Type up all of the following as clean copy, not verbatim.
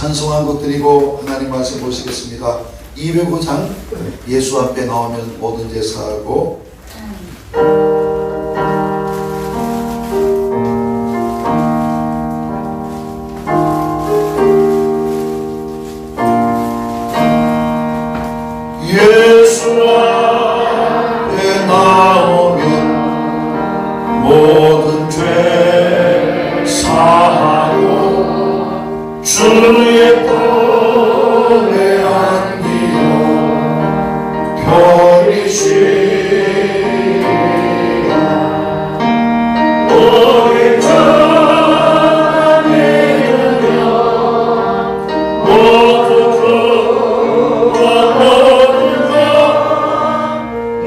찬송한 것 드리고 하나님 말씀 보시겠습니다. 205장 예수 앞에 나오면 뭐든지 사하고 예수 앞에 나오면 모든 죄 사하고 주의 품에 안기고 편히 쉬라. 우리 전 믿으며 모두 구원받으며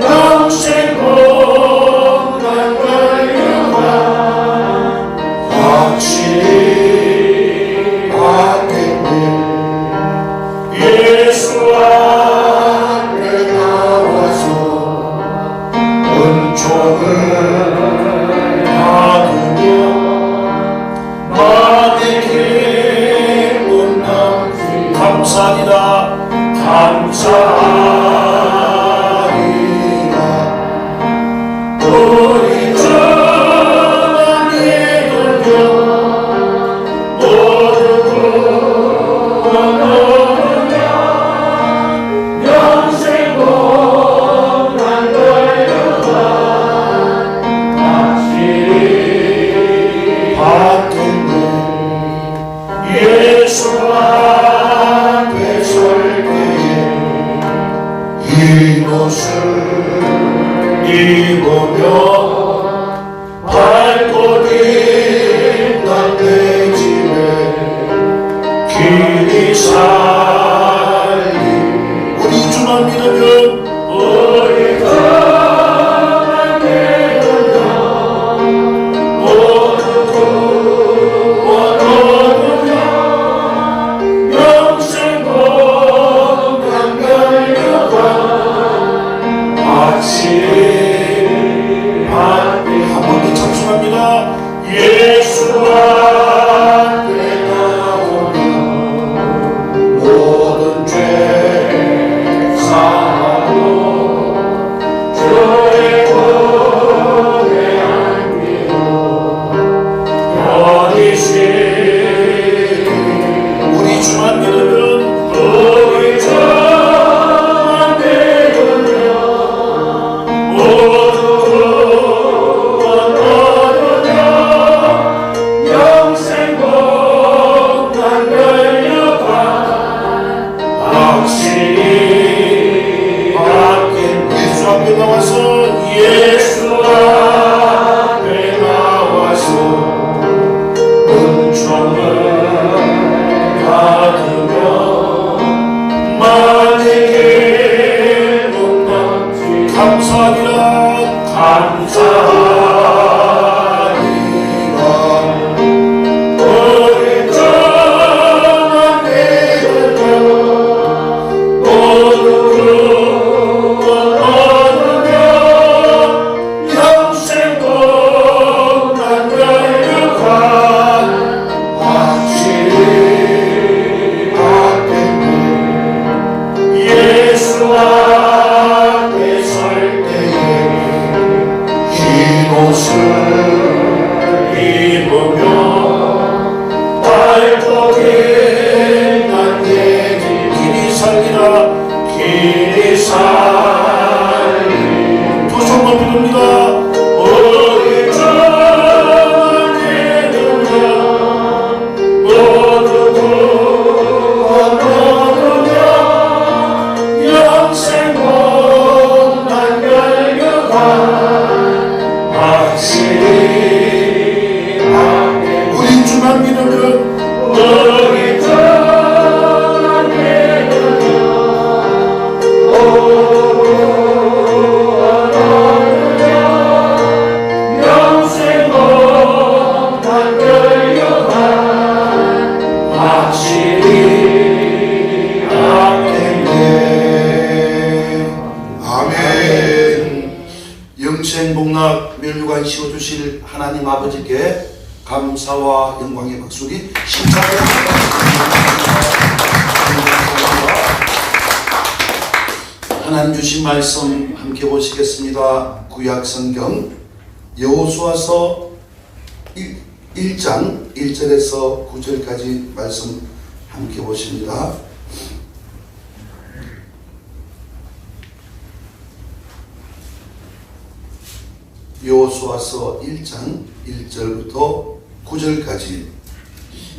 영생 공간 걸려가 확실히 받겠네. 예수 앞에 나와서 은총을 받으며 만의 기쁨 남기 감사합니다. 감사하리라. 우리 주 믿으며 모두 구원받으며 영생 공간 걸려가 확실히 받겠네. 예수 앞에 설 때에 흰 옷을 입으며 밟고 뛴다 내 집에 길이 살리. 우리 주만 믿으면 우리 주만 믿으면 모두 구원 얻으며 영생 공간 걸려가 확실히 받게. 한 번 더 찬송합니다. 예수 앞에 나오면 모든 죄 사하고 주의 품에 안기고 편히 쉬리. 우리 주만 믿으면 우리 주만 믿으면 모두 구원 얻으며 영생 공간 걸려가 확실히 받겠네. 예수 앞에 나와서 예수 앞에 나와서 은총을 받으며 만의 기쁨 남기 감사하리라. 감사하리라. 우리 주만 믿으며 모두 구원 얻으며 영생 공간 걸려가 확실히 받겠네. 예수 앞에 설 때에 흰 옷을 입으며 밟고 뛴다 내 길. 길이 살리라. 길이 살리. 두 손만 부릅니다. 우리 주만 믿으며 모두 구원 얻으며 영생 공간 걸려가 확실히 받게. 우리 주만 믿으면 우리 주만 믿으면 모두 구원 얻으며 영생 공간 걸려가 확실히 받겠네. 아멘. 영생 복락 멸류관 씌워주실 하나님 아버지께 감사와 영광의 박수리 심사를 하나님 주신 말씀 함께 보시겠습니다. 구약 성경 여호수아서 1장 1절에서 9절까지 말씀 함께 보십니다. 여호수아서 1장 1절부터 9절까지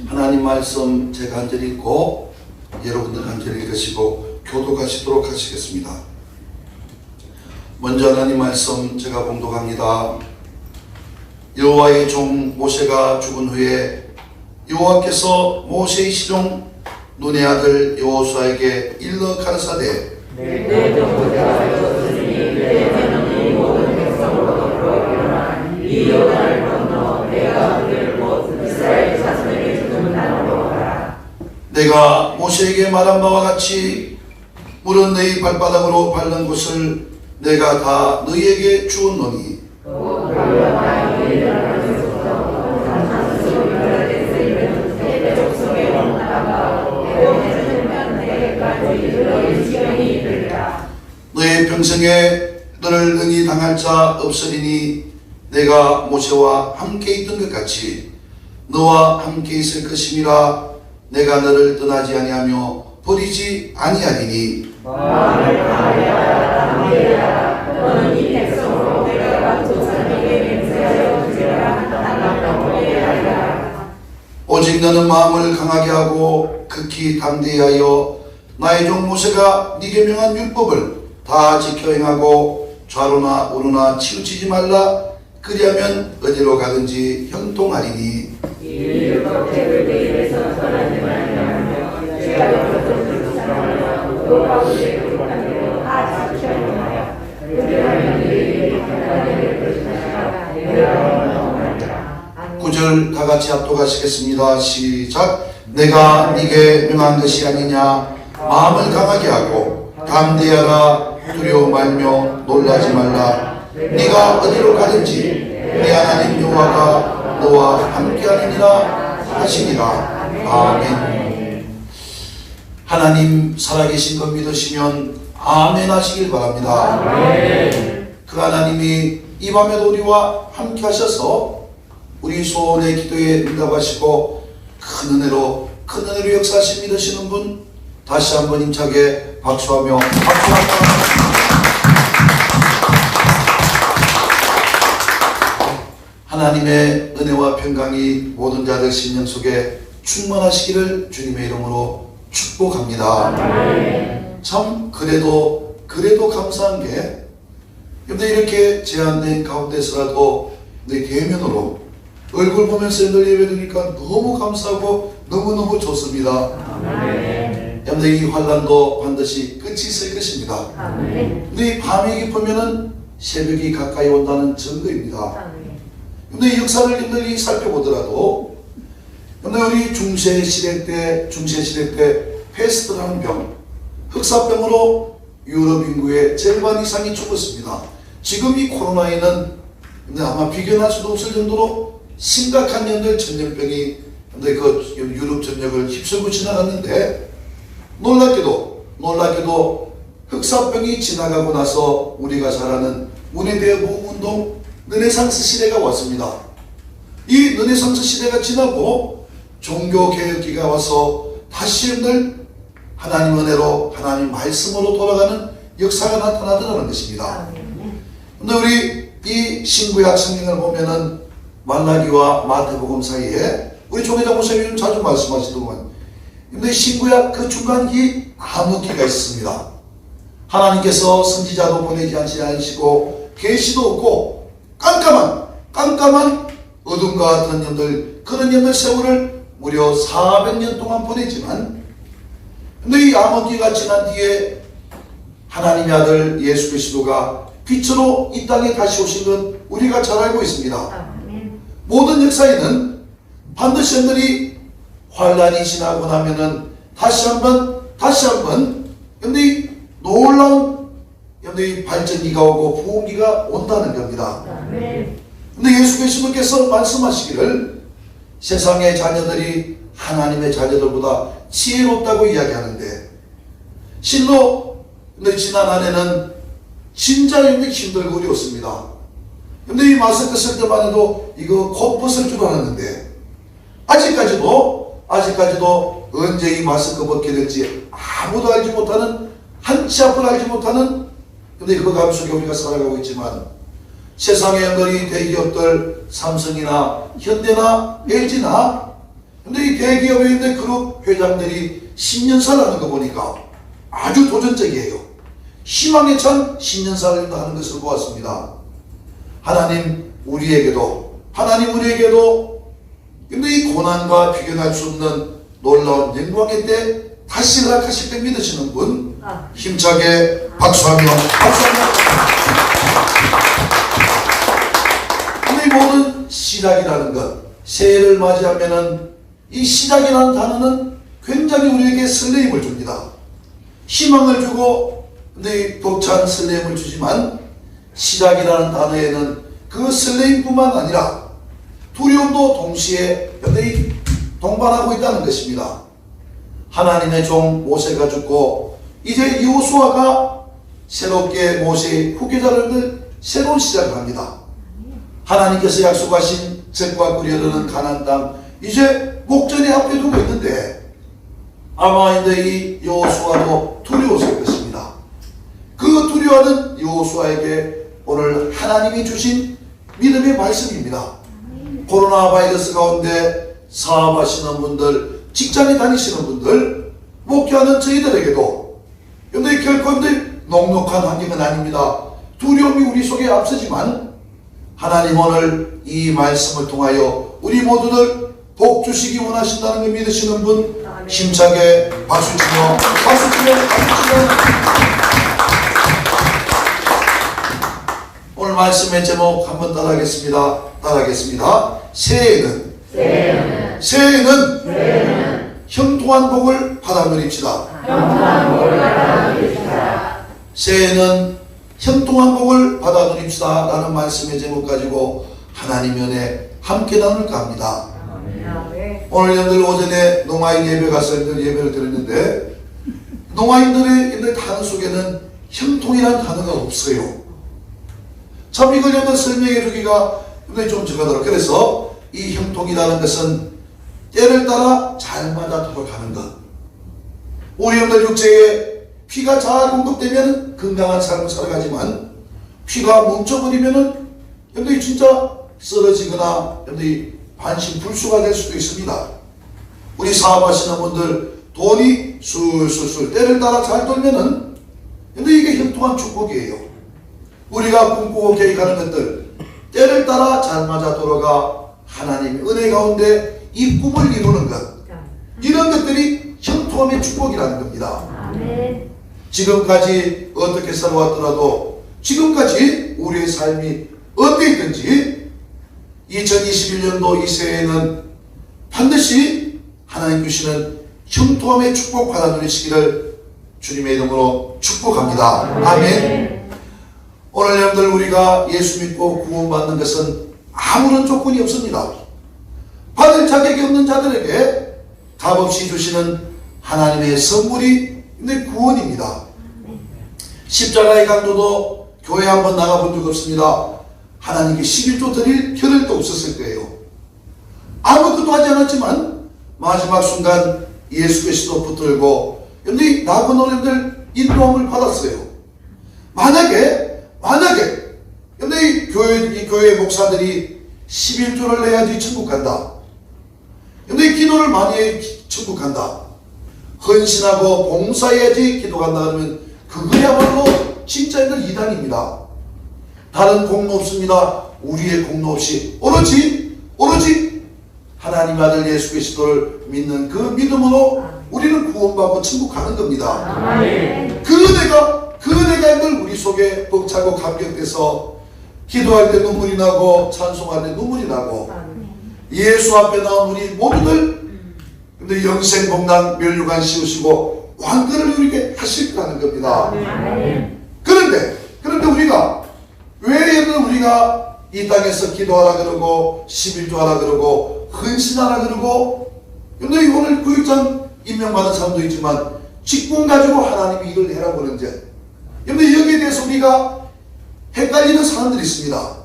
하나님 말씀 제가 한 절 읽고 여러분들 한 절 읽으시고 교독하시도록 하시겠습니다. 먼저 하나님 말씀 제가 봉독합니다. 여호와의 종 모세가 죽은 후에 여호와께서 모세의 시종 눈의 아들 여호수아에게 일러 가라사대 내 종모세가 여호수아니 내 자손이 모든 백성으로부터 일어나 이 요단을 건너 내가 그를 곧 이스라엘 자손에게 주는 땅으로 가라. 내가 모세에게 말한 바와 같이 물은 너희 발바닥으로 밟는 곳을 내가 다 너희에게 주었노니 너의 평생에 너를 능히 당할 자 없으리니 내가 모세와 함께 있던 것 같이 너와 함께 있을 것임이라. 내가 너를 떠나지 아니하며 버리지 아니하리니 마음을 강하여라 강하여라 너는 이 백성으로 내가 조상에게 맹세하여 주리라 당당하게 하리라. 오직 너는 마음을 강하게 하고 극히 담대하여 나의 종 모세가 네게 명한 율법을 다 지켜 행하고 좌로나 우로나 치우치지 말라. 그리하면 어디로 가든지 형통하리니 이 율법책을 내 입에서 떠나지 말며 죄가 없어서 사랑하여 또 가운데 그릇한 대로 다 지켜 행하여 그리하면 너희에게 평안하게 될 것이라. 내가 영원하리라. 9절 다 같이 합독하시겠습니다. 시작. 내가 네게 명한 것이 아니냐. 마음을 강하게 하고 담대하라. 두려워 말며 놀라지 말라. 네가 어디로 가든지 네 하나님 여호와가 너와 함께하리니라 하시니라. 아멘. 하나님 살아계신 것 믿으시면 아멘 하시길 바랍니다. 그 하나님이 이 밤에도 우리와 함께 하셔서 우리 소원의 기도에 응답하시고 큰 은혜로 역사하신 믿으시는 분 다시 한번 힘차게 박수하며 하나님의 은혜와 평강이 모든 자들 심령 속에 충만하시기를 주님의 이름으로 축복합니다. 참 그래도 감사한 게 근데 이렇게 제한된 가운데서라도 대면으로 얼굴 보면서 늘 예배드리니까 너무 감사하고 너무너무 좋습니다. 여러분들 이 환란도 반드시 끝이 있을 것입니다. 근데 이 밤이 깊으면은 새벽이 가까이 온다는 증거입니다. 근데 역사를 여러분들이 살펴보더라도 여러분들 우리 중세 시대 때 페스트라는 병, 흑사병으로 유럽 인구의 절반 이상이 죽었습니다. 지금 이 코로나에는 아마 비교할 수도 없을 정도로 심각한 전염병이 그 유럽 전역을 휩쓸고 지나갔는데 놀랍게도 흑사병이 지나가고 나서 우리가 잘 아는 문해대보운동 르네상스 시대가 왔습니다. 이 르네상스 시대가 지나고 종교개혁기가 와서 다시 하나님 은혜로 하나님 말씀으로 돌아가는 역사가 나타나더라는 것입니다. 근데 우리 이 신구약 성경을 보면은 말라기와 마태복음 사이에 우리 조계장 목사님은 자주 말씀하시더만 근데 신구약 그 중간기 암흑기가 있습니다. 하나님께서 선지자도 보내지 않으시고 계시도 없고 깜깜한 어둠과 같은 그런 세월을 무려 400년 동안 보냈지만 근데 이 암흑기가 지난 뒤에 하나님의 아들 예수 그리스도가 빛으로 이 땅에 다시 오신 건 우리가 잘 알고 있습니다. 모든 역사에는 반드시 여러분들이 환란이 지나고 나면은 다시 한번 여러분들이 놀라운 여러분들이 발전기가 오고 부흥기가 온다는 겁니다. 근데 예수 그리스도께서 말씀하시기를 세상의 자녀들이 하나님의 자녀들보다 지혜롭다고 이야기하는데, 실로 지난 한 해는 진짜 힘들고 어려웠습니다. 근데 이 마스크 쓸 때만 해도 이거 곧 벗을 줄 알았는데, 아직까지도 언제 이 마스크 벗게 될지 아무도 알지 못하는, 한치 앞을 알지 못하는, 근데 그 감 속에 우리가 살아가고 있지만, 세상의 연거리 대기업들, 삼성이나 현대나 LG나, 근데 이 대기업에 있는 그룹 회장들이 10년사를 하는 거 보니까 아주 도전적이에요. 희망에 찬 10년사를 하는 것을 보았습니다. 하나님 우리에게도 근데 이 고난과 비교할 수 없는 놀라운 영광의 때 다시 허락하실 때 믿으시는 분 힘차게 박수하며 근데 이 모든 시작이라는 것, 새해를 맞이하면은 이 시작이라는 단어는 굉장히 우리에게 설레임을 줍니다. 희망을 주고, 근데 이 벅찬 설레임을 주지만, 시작이라는 단어에는 그 설레임뿐만 아니라 두려움도 동시에 동반하고 있다는 것입니다. 하나님의 종 모세가 죽고 이제 여호수아가 새롭게 모세의 후계자를 새로운 시작을 합니다. 하나님께서 약속하신 젖과 꿀이 흐르는 가나안 땅, 이제 목전에 앞에 두고 있는데, 아마 이 여호수아도 두려웠을 것입니다. 그 두려워하는 여호수아에게 오늘 하나님이 주신 믿음의 말씀입니다. 코로나 바이러스 가운데 사업하시는 분들, 직장에 다니시는 분들, 목회하는 저희들에게도, 근데 결코 녹록한 환경은 아닙니다. 두려움이 우리 속에 앞서지만, 하나님 오늘 이 말씀을 통하여 우리 모두들 복 주시기 원하신다는 걸 믿으시는 분 힘차게 박수치며 오늘 말씀의 제목 한번 따라하겠습니다. 새해에는 형통한 복을 받아 누립시다. 새해에는 형통한 복을 받아 누립시다 라는 말씀의 제목 가지고 하나님 은혜 함께 나눌까 합니다. 오늘 여러분들 오전에 농아인 예배 가서 예배를 드렸는데, 농아인들의 단어 속에는 형통이라는 단어가 없어요. 참 이걸 여러분 설명해 주기가 좀 적하더라고요. 그래서 이 형통이라는 것은 때를 따라 잘 맞아 돌아가는 것. 우리 여러분들 육체에 피가 잘 공급되면 건강한 삶을 살아가지만, 피가 뭉쳐버리면은 여러분들이 진짜 쓰러지거나 여러분들이 반신불수가 될 수도 있습니다. 우리 사업하시는 분들 돈이 술술술 때를 따라 잘 돌면은 여러분들 이게 형통한 축복이에요. 우리가 꿈꾸고 계획하는 것들 때를 따라 잘 맞아 돌아가 하나님의 은혜 가운데 이 꿈을 이루는 것, 이런 것들이 형통함의 축복이라는 겁니다. 아멘. 지금까지 어떻게 살아왔더라도, 지금까지 우리의 삶이 어떠했든지 2021년도 이 새해에는 반드시 하나님 주시는 형통함의 축복 받아 누리시기를 주님의 이름으로 축복합니다. 아멘. 오늘 여러분들 우리가 예수 믿고 구원받는 것은 아무런 조건이 없습니다. 받을 자격이 없는 자들에게 값없이 주시는 하나님의 선물이 구원입니다. 십자가의 강도도 교회 한번 나가본 적 없습니다. 하나님께 11조 드릴 겨를도 없었을 거예요. 아무것도 하지 않았지만 마지막 순간 예수 그리스도 붙들고 여러분들이 나쁜 어른들 인도함을 받았어요. 만약에 여러분들 이 교회 목사들이 11조를 내야지 천국 간다. 여러분들 기도를 많이 해 천국 간다. 헌신하고 봉사해야지 기도 간다 그러면 그거야말로 진짜 이단입니다. 다른 공로 없습니다. 우리의 공로 없이 오로지 하나님 아들 예수 그리스도를 믿는 그 믿음으로 우리는 구원받고 천국 가는 겁니다. 아멘. 그 은혜가 늘 우리 속에 벅차고 감격돼서 기도할 때 눈물이 나고 찬송할 때 눈물이 나고 예수 앞에 나온 우리 모두들 근데 영생복랑 멸류관 씌우시고 왕권을 누리게 하실 거라는 겁니다. 아멘. 그런데 우리가 왜 우리가 이 땅에서 기도하라 그러고 11조 하라 그러고 헌신하라 그러고, 근데 오늘 교육장 임명받은 사람도 있지만 직분 가지고 하나님이 이걸 해라고 그러는데, 근데 여기에 대해서 우리가 헷갈리는 사람들이 있습니다.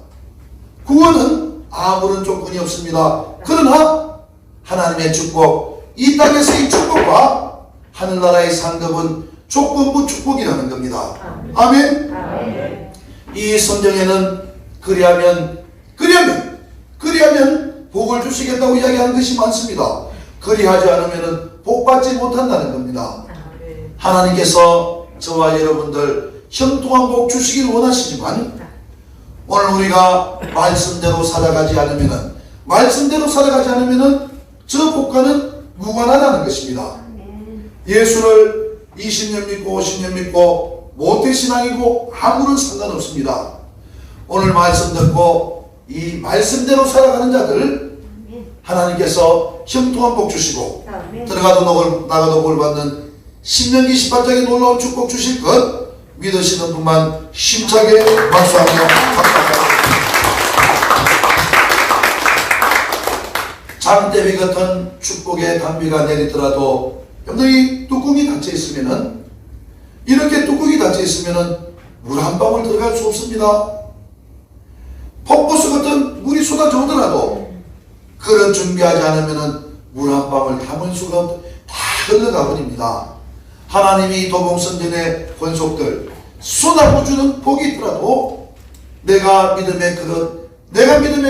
구원은 아무런 조건이 없습니다. 그러나 하나님의 축복, 이 땅에서의 축복과 하늘나라의 상급은 조건부 축복이라는 겁니다. 아멘. 이 성경에는 그리하면 복을 주시겠다고 이야기하는 것이 많습니다. 그리하지 않으면 복 받지 못한다는 겁니다. 하나님께서 저와 여러분들 형통한 복 주시길 원하시지만, 오늘 우리가 말씀대로 살아가지 않으면 저 복과는 무관하다는 것입니다. 예수를 20년 믿고 50년 믿고 모태신앙이고 아무런 상관없습니다. 오늘 말씀 듣고 이 말씀대로 살아가는 자들 하나님께서 형통한 복 주시고 들어가도 나가도 복 받는 신명기 18장의 놀라운 축복 주실 것 믿으시는 분만 힘차게 박수하며 감사합니다. 장대비 같은 축복의 단비가 내리더라도 여러분이 뚜껑이 닫혀 있으면은, 이렇게 뚜껑이 닫혀 있으면은 물 한 방울 들어갈 수 없습니다. 폭포수 같은 물이 쏟아져 오더라도 그런 준비하지 않으면은 물 한 방울 담을 수가 없, 다 흘러가 버립니다. 하나님이 도봉선전의 권속들 쏟아부어주는 복이 있더라도 내가 믿음의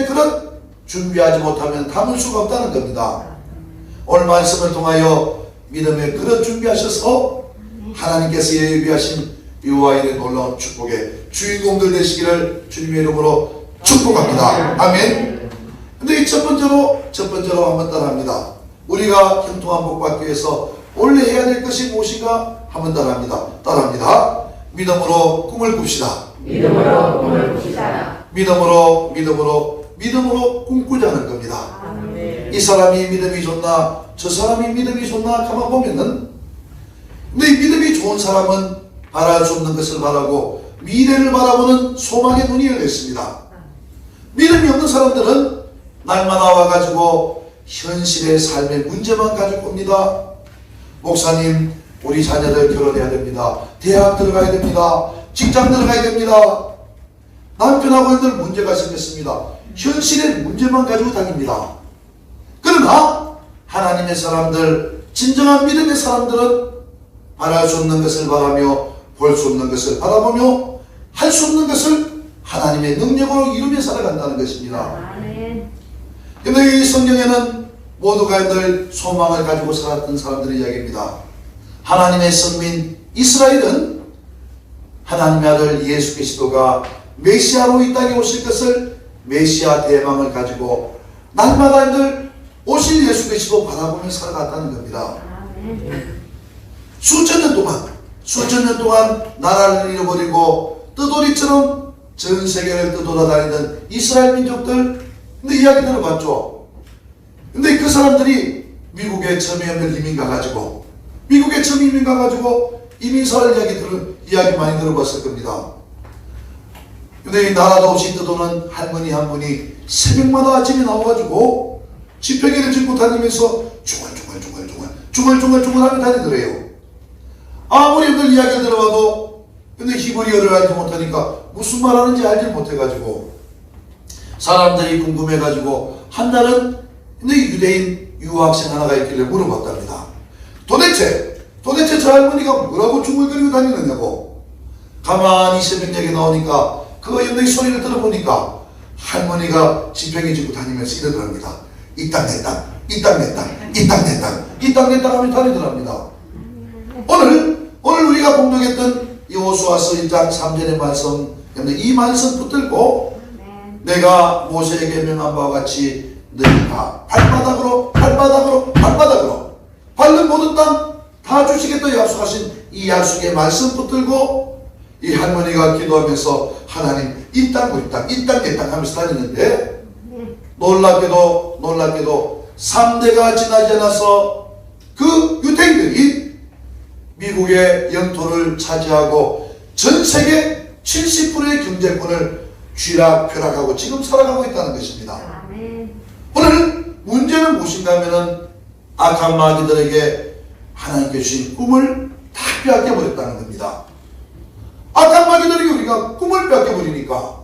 그릇 준비하지 못하면 담을 수가 없다는 겁니다. 오늘 말씀을 통하여 믿음의 그릇 준비하셔서 하나님께서 예비하신 이와 이런 놀라운 축복의 주인공들 되시기를 주님의 이름으로 축복합니다. 아멘. 근데 이 첫 번째로 한번 따라합니다. 우리가 형통한 복 받기 위해서 원래 해야 될 것이 무엇인가 한번 따라합니다. 믿음으로 꿈을 꿉시다. 믿음으로 꿈꾸자는 겁니다. 이 사람이 믿음이 좋나 저 사람이 믿음이 좋나 가만 보면은, 근데 이 믿음이 좋은 사람은 바랄 수 없는 것을 바라고 미래를 바라보는 소망의 눈이 열려 있습니다. 믿음이 없는 사람들은 날마다 와가지고 현실의 삶의 문제만 가지고 옵니다. 목사님, 우리 자녀들 결혼해야 됩니다. 대학 들어가야 됩니다. 직장 들어가야 됩니다. 남편하고 늘 문제가 생겼습니다. 현실의 문제만 가지고 다닙니다. 그러나 하나님의 사람들, 진정한 믿음의 사람들은 바랄 수 없는 것을 바라며 볼 수 없는 것을 바라보며 할 수 없는 것을 하나님의 능력으로 이루며 살아간다는 것입니다. 그런데 이 성경에는 모두가 늘 소망을 가지고 살았던 사람들의 이야기입니다. 하나님의 선민 이스라엘은 하나님의 아들 예수 그리스도가 메시아로 이 땅에 오실 것을, 메시아 대망을 가지고 날마다 늘 오실 예수 그리스도 바라보며 살아갔다는 겁니다. 수천 년 동안 나라를 잃어버리고 뜨돌이처럼 전 세계를 떠돌아다니던 이스라엘 민족들, 근데 이야기 들어봤죠. 근데 그 사람들이 미국에 처음에 이민 가가지고 이민사를 이야기 많이 들어봤을 겁니다. 근데 이 나라도 없이 떠도는 할머니 한 분이 새벽마다 아침에 나와가지고 지팡이를 짚고 다니면서 중얼중얼 하며 다니더래요. 아무리 늘 이야기를 들어봐도 근데 히브리어를 알지 못하니까 무슨 말하는지 알지 못해가지고 사람들이 궁금해가지고 한 날은 근데 유대인 유학생 하나가 있길래 물어봤답니다. 도대체 저 할머니가 뭐라고 중얼거리고 다니느냐고. 가만히 새벽녘에 나오니까 그 연대의 소리를 들어보니까 할머니가 지팡이 짚고 다니면서 이러더랍니다. 이 땅 내 땅, 이 땅 내 땅, 이 땅 내 땅, 이 땅 내 땅 하며 다니더랍니다. 오늘 우리가 공독했던 여호수아서 1장 3절의 말씀, 이 말씀 붙들고 내가 모세에게 명한 바와 같이 너희가 발바닥으로 밟는 모든 땅 다 주시겠다 약속하신 이 약속의 말씀 붙들고 이 할머니가 기도하면서 하나님 이 땅 내 땅 하면서 다니는데, 놀랍게도 3대가 지나지 않아서 그 유대인들이 미국의 영토를 차지하고 전 세계 70%의 경제권을 쥐락펴락하고 지금 살아가고 있다는 것입니다. 오늘 문제 문제는 무엇인가 하면은 악한 마귀들에게 하나님께 주신 꿈을 다 빼앗겨버렸다는 겁니다. 악한 마귀들에게 우리가 꿈을 빼앗겨버리니까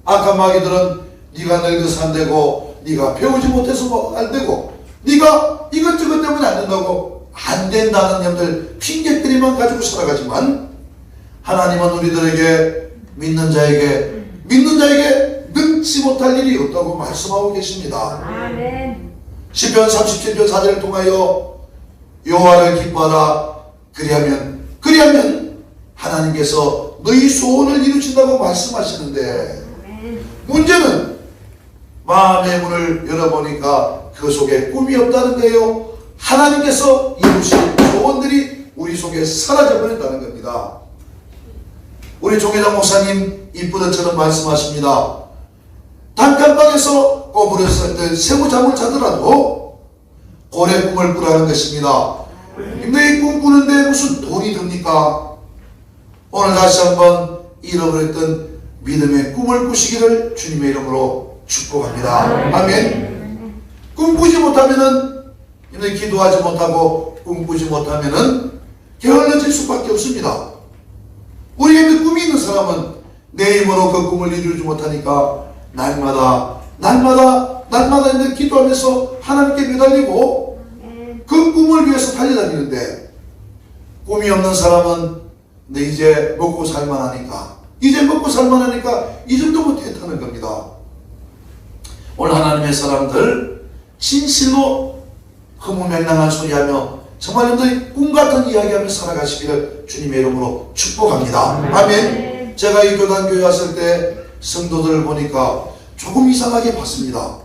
악한 마귀들은 네가 늙어서 안 되고 네가 배우지 못해서 안 되고 네가 이것저것 때문에 안 된다고 안 된다는 점들 핑계거리만 가지고 살아가지만 하나님은 우리들에게 믿는 자에게 능치 못할 일이 없다고 말씀하고 계십니다. 아멘. 시편 37편 4절을 통하여 여호와를 기뻐하라 그리하면 하나님께서 너희 소원을 이루신다고 말씀하시는데 문제는 마음의 문을 열어보니까 그 속에 꿈이 없다는 거예요. 하나님께서 이루신 소원들이 우리 속에 사라져버렸다는 겁니다. 우리 조계장 목사님 이쁘던처럼 말씀하십니다. 단칸방에서 꼬부렸을 때 세부잠을 자더라도 고래 꿈을 꾸라는 것입니다. 근데 이 꿈 꾸는데 무슨 돈이 듭니까? 오늘 다시 한번 잃어버렸던 믿음의 꿈을 꾸시기를 주님의 이름으로 축복합니다. 아멘. 꿈꾸지 못하면은 기도하지 못하고 꿈꾸지 못하면은 게을러질 수밖에 없습니다. 우리에게 꿈이 있는 사람은 내 힘으로 그 꿈을 이루지 못하니까 날마다 기도하면서 하나님께 매달리고 그 꿈을 위해서 달려다니는데 꿈이 없는 사람은 이제 먹고 살만하니까 이 정도면 됐다는 겁니다. 오늘 하나님의 사람들 진실로 허무맹랑한 소리하며 정말 여러분들이 꿈같은 이야기하며 살아가시기를 주님의 이름으로 축복합니다. 아멘. 제가 이 교단교회 왔을 때 성도들을 보니까 조금 이상하게 봤습니다.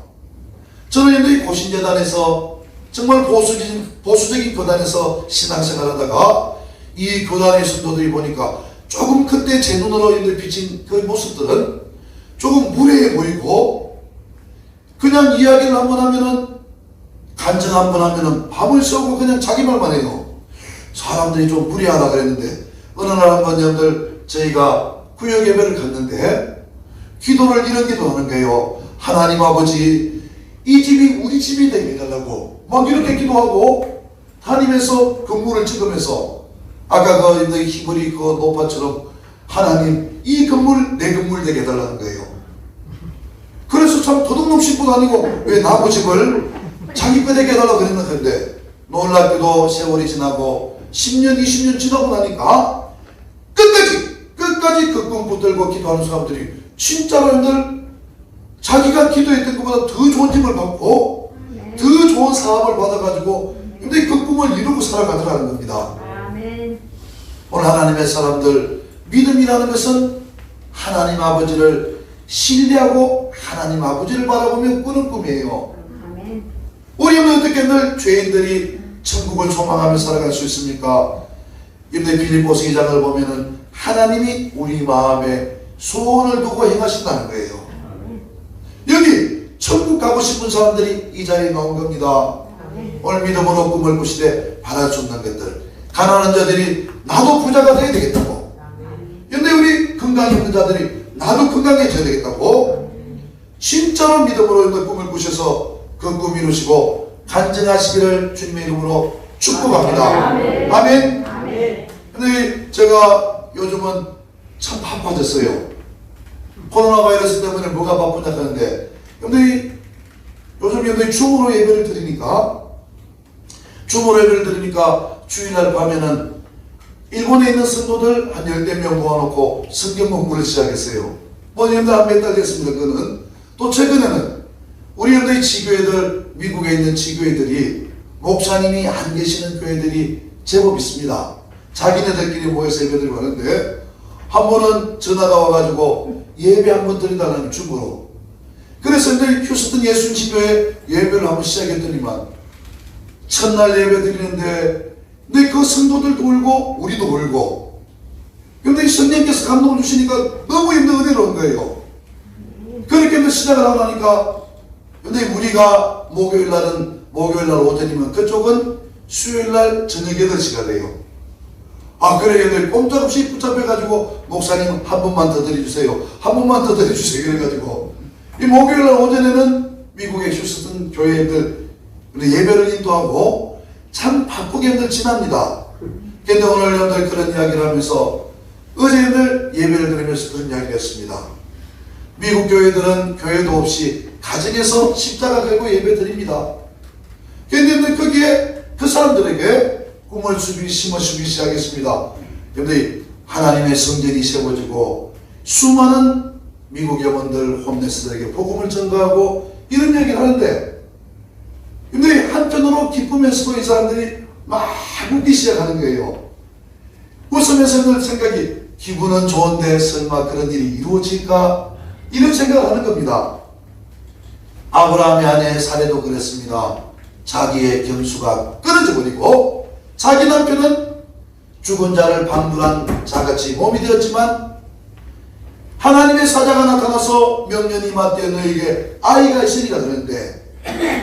저는 여러분들이 고신재단에서 정말 보수적인 교단에서 신앙생활 하다가 이 교단의 성도들이 보니까 조금 그때 제 눈으로 여러분들 비친 그 모습들은 조금 무례해 보이고 그냥 이야기를 한번 하면은 간증 한번 하면은 밥을 쏘고 그냥 자기 말만 해요. 사람들이 좀 무례하다 그랬는데 어느 날 한번 여러분들 저희가 구역 예배를 갔는데 기도를 이런 기도하는 거예요. 하나님 아버지 이 집이 우리 집이 되게 해달라고 막 이렇게 기도하고 다니면서 건물을 찍으면서 아까 그 히브리 그 노파처럼 하나님 이 건물 내 건물 되게 해달라는 거예요. 그래서 참 도둑놈 씹고 다니고 왜 나무 집을 자기 거 되게 해달라고 그랬나 근데 놀랍게도 세월이 지나고 10년 20년 지나고 나니까 끝까지 그 꿈 붙들고 기도하는 사람들이 진짜로 여러분들 자기가 기도했던 것보다 더 좋은 집을 받고 더 좋은 사업을 받아가지고 근데 그 꿈을 이루고 살아가더라는 겁니다. 아멘. 오늘 하나님의 사람들 믿음이라는 것은 하나님 아버지를 신뢰하고 하나님 아버지를 바라보며 꾸는 꿈이에요. 아멘. 우리는 어떻게 늘 죄인들이 천국을 소망하며 살아갈 수 있습니까? 근데 빌립보서 2장을 보면은 하나님이 우리 마음에 소원을 두고 행하신다는 거예요. 여기 천국 가고 싶은 사람들이 이 자리에 나온 겁니다. 오늘 믿음으로 꿈을 꾸시되 받아준다는 것들 가난한 자들이 나도 부자가 돼야 되겠다고 근데 우리 건강이 없는 자들이 나도 건강해져야 되겠다고 진짜로 믿음으로 꿈을 꾸셔서 그 꿈 이루시고 간증하시기를 주님의 이름으로 축복합니다. 아멘. 근데 제가 요즘은 참 바빠졌어요. 코로나 바이러스 때문에 뭐가 바쁘냐 하는데 근데 요즘 여러분들이 줌으로 예배를 드리니까 주일날 밤에는 일본에 있는 성도들 한 10명 모아놓고 성경 공부를 시작했어요. 여러분들 한 몇 달 됐습니다. 그거는 또 최근에는 우리 여러분들이 지교회들 미국에 있는 지교회들이 목사님이 안 계시는 교회들이 제법 있습니다. 자기네들끼리 모여서 예배드리고 하는데 한 번은 전화가 와가지고 예배 한번 드린다는 줌으로 그래서 이제 휴스턴 예수님교회 예배를 한번 시작했더니만 첫날 예배 드리는데 근데 그 성도들도 울고 우리도 울고 근데 성령께서 감동을 주시니까 너무 은혜로운 거예요. 그렇게 시작을 하고 나니까 근데 우리가 목요일날 오전이면 그쪽은 수요일날 저녁 8시가 돼요. 그래 꼼짝없이 붙잡혀가지고 목사님 한 번만 더 드려주세요. 한 번만 더 드려주세요. 그래가지고 이 목요일날 오전에는 미국의 휴스턴 교회들 예배를 인도하고 참 바쁘게 여러분들 지납니다. 그런데 오늘 여러분들 그런 이야기를 하면서 어제 여러분들 예배를 드리면서 그런 이야기를 했습니다. 미국 교회들은 교회도 없이 가정에서 십자가 걸고 예배 드립니다. 그런데 여러분들 거기에 그 사람들에게 꿈을 심어주기 시작했습니다. 여러분들 하나님의 성전이 세워지고 수많은 미국 여러분들 홈레스들에게 복음을 전가하고 이런 얘기를 하는데, 근데 한편으로 기쁘면서도 이 사람들이 막 웃기 시작하는 거예요. 웃으면서 생각이, 기분은 좋은데 설마 그런 일이 이루어질까? 이런 생각을 하는 겁니다. 아브라함의 아내 사례도 그랬습니다. 자기의 경수가 끊어져 버리고 자기 남편은 죽은 자를 방문한 자같이 몸이 되었지만 하나님의 사자가 나타나서 명년이 맞되 너에게 아이가 있으리라 그러는데,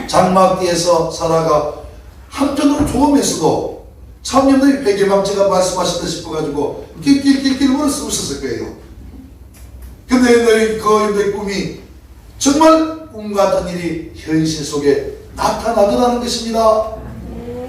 장막뒤에서 사라가 한편으로 좋으면서도 참 여러분들이 회개망치가 말씀하시다 싶어가지고 낄낄낄낄 울었을 거예요. 근데 여러분들이 그 여러분들의 꿈이 정말 꿈 같은 일이 현실 속에 나타나더라는 것입니다.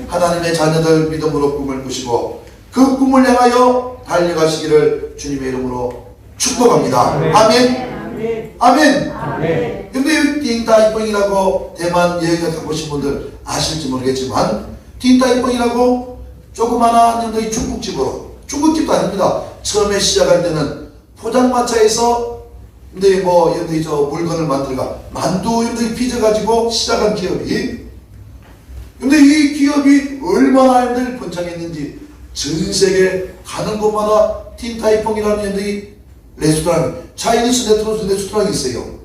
하나님의 자녀들 믿음으로 꿈을 꾸시고 그 꿈을 향하여 달려가시기를 주님의 이름으로 축복합니다. 아멘. 아멘. 근데 띵타이펑이라고 대만 여행을 가보신 분들 아실지 모르겠지만, 띵타이펑이라고 조그마한 중국집으로, 중국집도 아닙니다. 처음에 시작할 때는 포장마차에서 근데 뭐 여러분들이 저 물건을 만들어가 만두 여러분들이 빚어가지고 시작한 기업이, 근데 이 기업이 얼마나 여러분들이 번창했는지 전 세계 가는 곳마다 틴타이펑이라는 여러분들이 레스토랑, 차이니스 레스토랑이 있어요.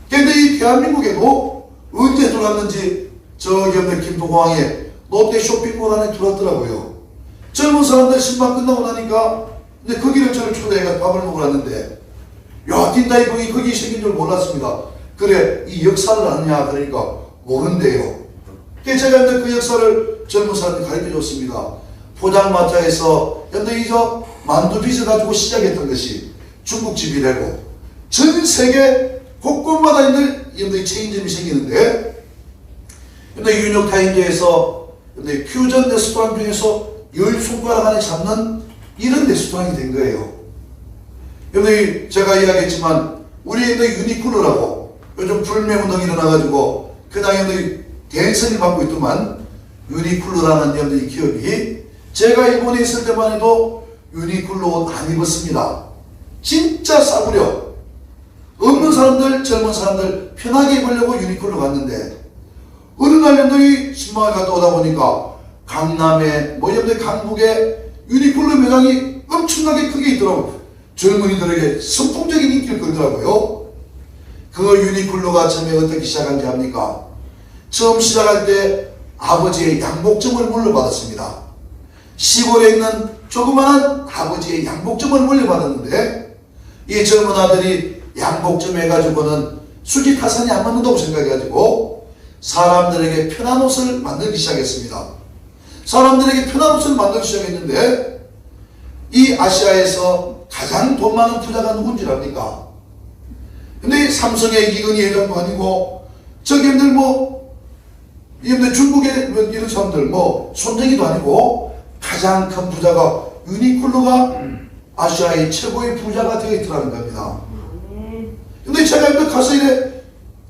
그런데 이 대한민국에도 언제 들어왔는지 저기 여러분들 김포공항에 롯데 쇼핑몰 안에 들어왔더라고요. 젊은 사람들 신방 끝나고 나니까 근데 거기를 저를 초대해가 밥을 먹으러 왔는데, 야, 틴타이펑이 거기 생긴 줄 몰랐습니다. 그래, 이 역사를 아느냐 그러니까 모른대요. 그래서 제가 그 역사를 젊은 사람들이 가르쳐 줬습니다. 포장마차에서 여러분들 저 만두 빚을 가지고 시작했던 것이 중국집이라고 전 세계 곳곳마다 여러분들 체인점이 생기는데, 여러분들 뉴욕타임즈에서 여러분들 퓨전 레스토랑 중에서 10손가락 안에 잡는 이런 레스토랑이 된 거예요. 여러분들 제가 이야기했지만 우리 유니클로라고 요즘 불매운동이 일어나가지고 그냥 여러분들 대선이 받고 있더만, 유니클로라는 여러분들 기업이 제가 일본에 있을 때만 해도 유니클로 옷 안 입었습니다. 진짜 싸구려. 없는 사람들, 젊은 사람들 편하게 입으려고 유니클로 갔는데, 어느 날 여러분들이 신방을 갔다 오다 보니까 강남에 뭐 여러분들 강북에 유니클로 매장이 엄청나게 크게 있더라고요. 젊은이들에게 선풍적인 인기를 끌더라고요. 그 유니클로가 처음에 어떻게 시작한지 압니까? 처음 시작할 때 아버지의 양복점을 물려받았습니다. 시골에 있는 조그마한 아버지의 양복점을 물려받았는데, 이 젊은 아들이 양복점 해가지고는 수지 타산이 안 맞는다고 생각해가지고 사람들에게 편한 옷을 만들기 시작했습니다. 사람들에게 편한 옷을 만들기 시작했는데, 이 아시아에서 가장 돈 많은 부자가 누군지 압니까? 근데 삼성의 이건희 회장도 아니고, 저기들 뭐, 이런데 중국의 이런 사람들 뭐, 손정희도 아니고, 가장 큰 부자가 유니클로가 아시아의 최고의 부자가 되어 있더라는 겁니다. 근데 제가 여기 가서 이래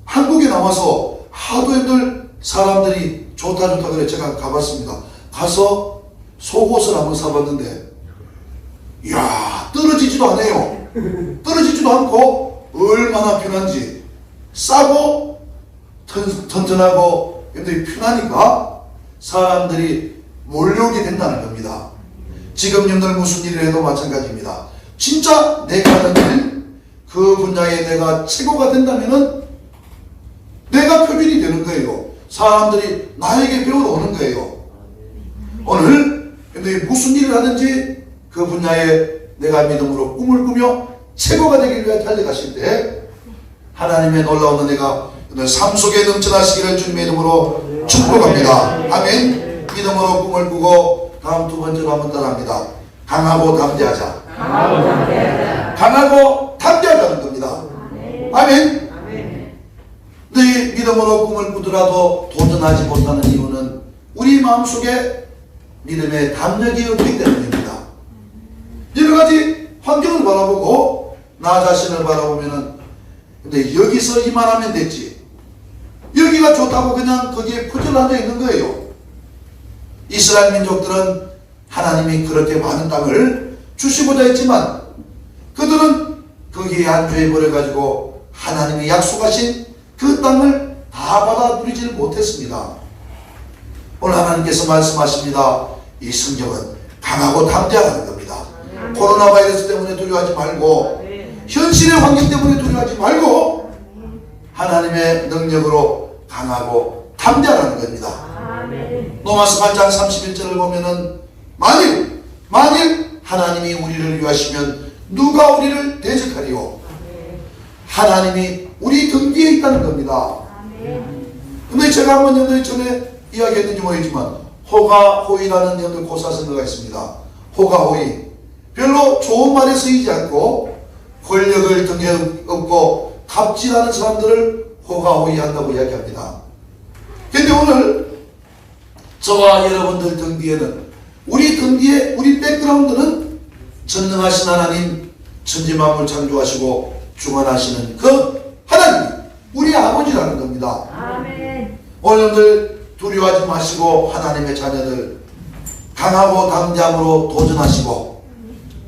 한국에 나와서 하도 여러분들 사람들이 좋다 그래 제가 가봤습니다. 가서 속옷을 한번 사봤는데, 이야, 떨어지지도 않아요. 떨어지지도 않고 얼마나 편한지, 싸고 튼튼하고 여러분들이 편하니까 사람들이 몰려오게 된다는 겁니다. 지금 여러분들 무슨 일을 해도 마찬가지입니다. 진짜 내가 하는 일, 그 분야에 내가 최고가 된다면은 내가 표준이 되는 거예요. 사람들이 나에게 배우러 오는 거예요. 오늘 여러분들이 무슨 일을 하든지 그 분야에 내가 믿음으로 꿈을 꾸며 최고가 되기 위해 달려가실 때 하나님의 놀라운 은혜가 오늘 삶 속에 넘쳐나시기를 주님의 이름으로 축복합니다. 아멘. 믿음으로 꿈을 꾸고 다음 두 번째로 한번 따라합니다. 강하고 담대하자. 강하고 담대하자는 겁니다. 아멘. 네, 너희 믿음으로 꿈을 꾸더라도 도전하지 못하는 이유는 우리 마음속에 믿음의 담력이 없기 때문입니다. 여러가지 환경을 바라보고 나 자신을 바라보면은 근데 여기서 이만하면 됐지, 여기가 좋다고 그냥 거기에 퍼져 앉아 있는 거예요. 이스라엘 민족들은 하나님이 그렇게 많은 땅을 주시고자 했지만 그들은 거기에 안주해 버려가지고 하나님이 약속하신 그 땅을 다 받아 누리지를 못했습니다. 오늘 하나님께서 말씀하십니다. 이 성경은 강하고 담대하다는 겁니다. 코로나 바이러스 때문에 두려워하지 말고, 현실의 환경 때문에 두려워하지 말고 하나님의 능력으로 강하고 담대하다는 겁니다. 로마서 8장 31절을 보면은 만일 하나님이 우리를 위하시면 누가 우리를 대적하리요? 하나님이 우리 등 뒤에 있다는 겁니다. 근데 제가 한번 여러분들 전에 이야기했는지 모르겠지만 호가호의라는 여러분들 고사성어가 있습니다. 호가호의, 별로 좋은 말에 쓰이지 않고 권력을 등에 업고 갑질하는 사람들을 호가호의 한다고 이야기합니다. 근데 오늘 저와 여러분들 등 뒤에는, 우리 등 뒤에 우리 백그라운드는 전능하신 하나님, 천지만물 창조하시고 주관하시는 그 하나님, 우리 아버지라는 겁니다. 오늘들 두려워하지 마시고 하나님의 자녀들 강하고 담대함으로 도전하시고,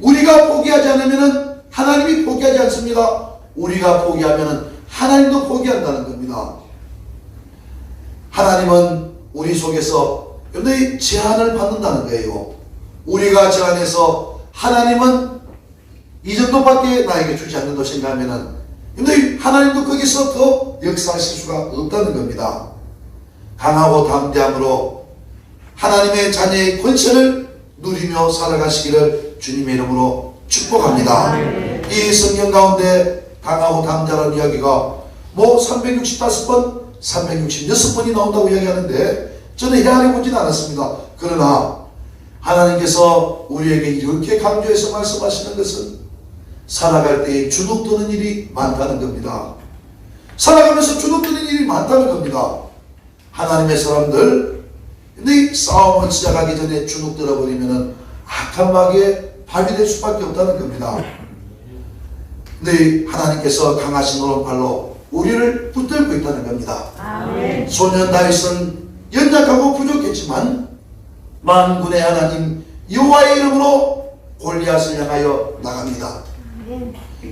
우리가 포기하지 않으면 하나님이 포기하지 않습니다. 우리가 포기하면 하나님도 포기한다는 겁니다. 하나님은 우리 속에서 여러분들이 제한을 받는다는 거예요. 우리가 제한해서 하나님은 이 정도밖에 나에게 주지 않는다고 생각하면 여러분들이 하나님도 거기서 더 역사하실 수가 없다는 겁니다. 강하고 담대함으로 하나님의 자녀의 권세를 누리며 살아가시기를 주님의 이름으로 축복합니다. 이 성경 가운데 강하고 담대하는 이야기가 뭐 365번, 366번이 나온다고 이야기하는데 저는 헤아려 보지는 않았습니다. 그러나 하나님께서 우리에게 이렇게 강조해서 말씀하시는 것은 살아갈 때에 주눅드는 일이 많다는 겁니다. 살아가면서 주눅드는 일이 많다는 겁니다. 하나님의 사람들, 근데 싸움을 시작하기 전에 주눅들어 버리면 악한 마귀의 밥이 될 수밖에 없다는 겁니다. 근데 하나님께서 강하신 오른팔로 우리를 붙들고 있다는 겁니다. 아멘. 소년 다윗은 연약하고 부족했지만 만군의 하나님 여호와의 이름으로 골리앗을 향하여 나갑니다.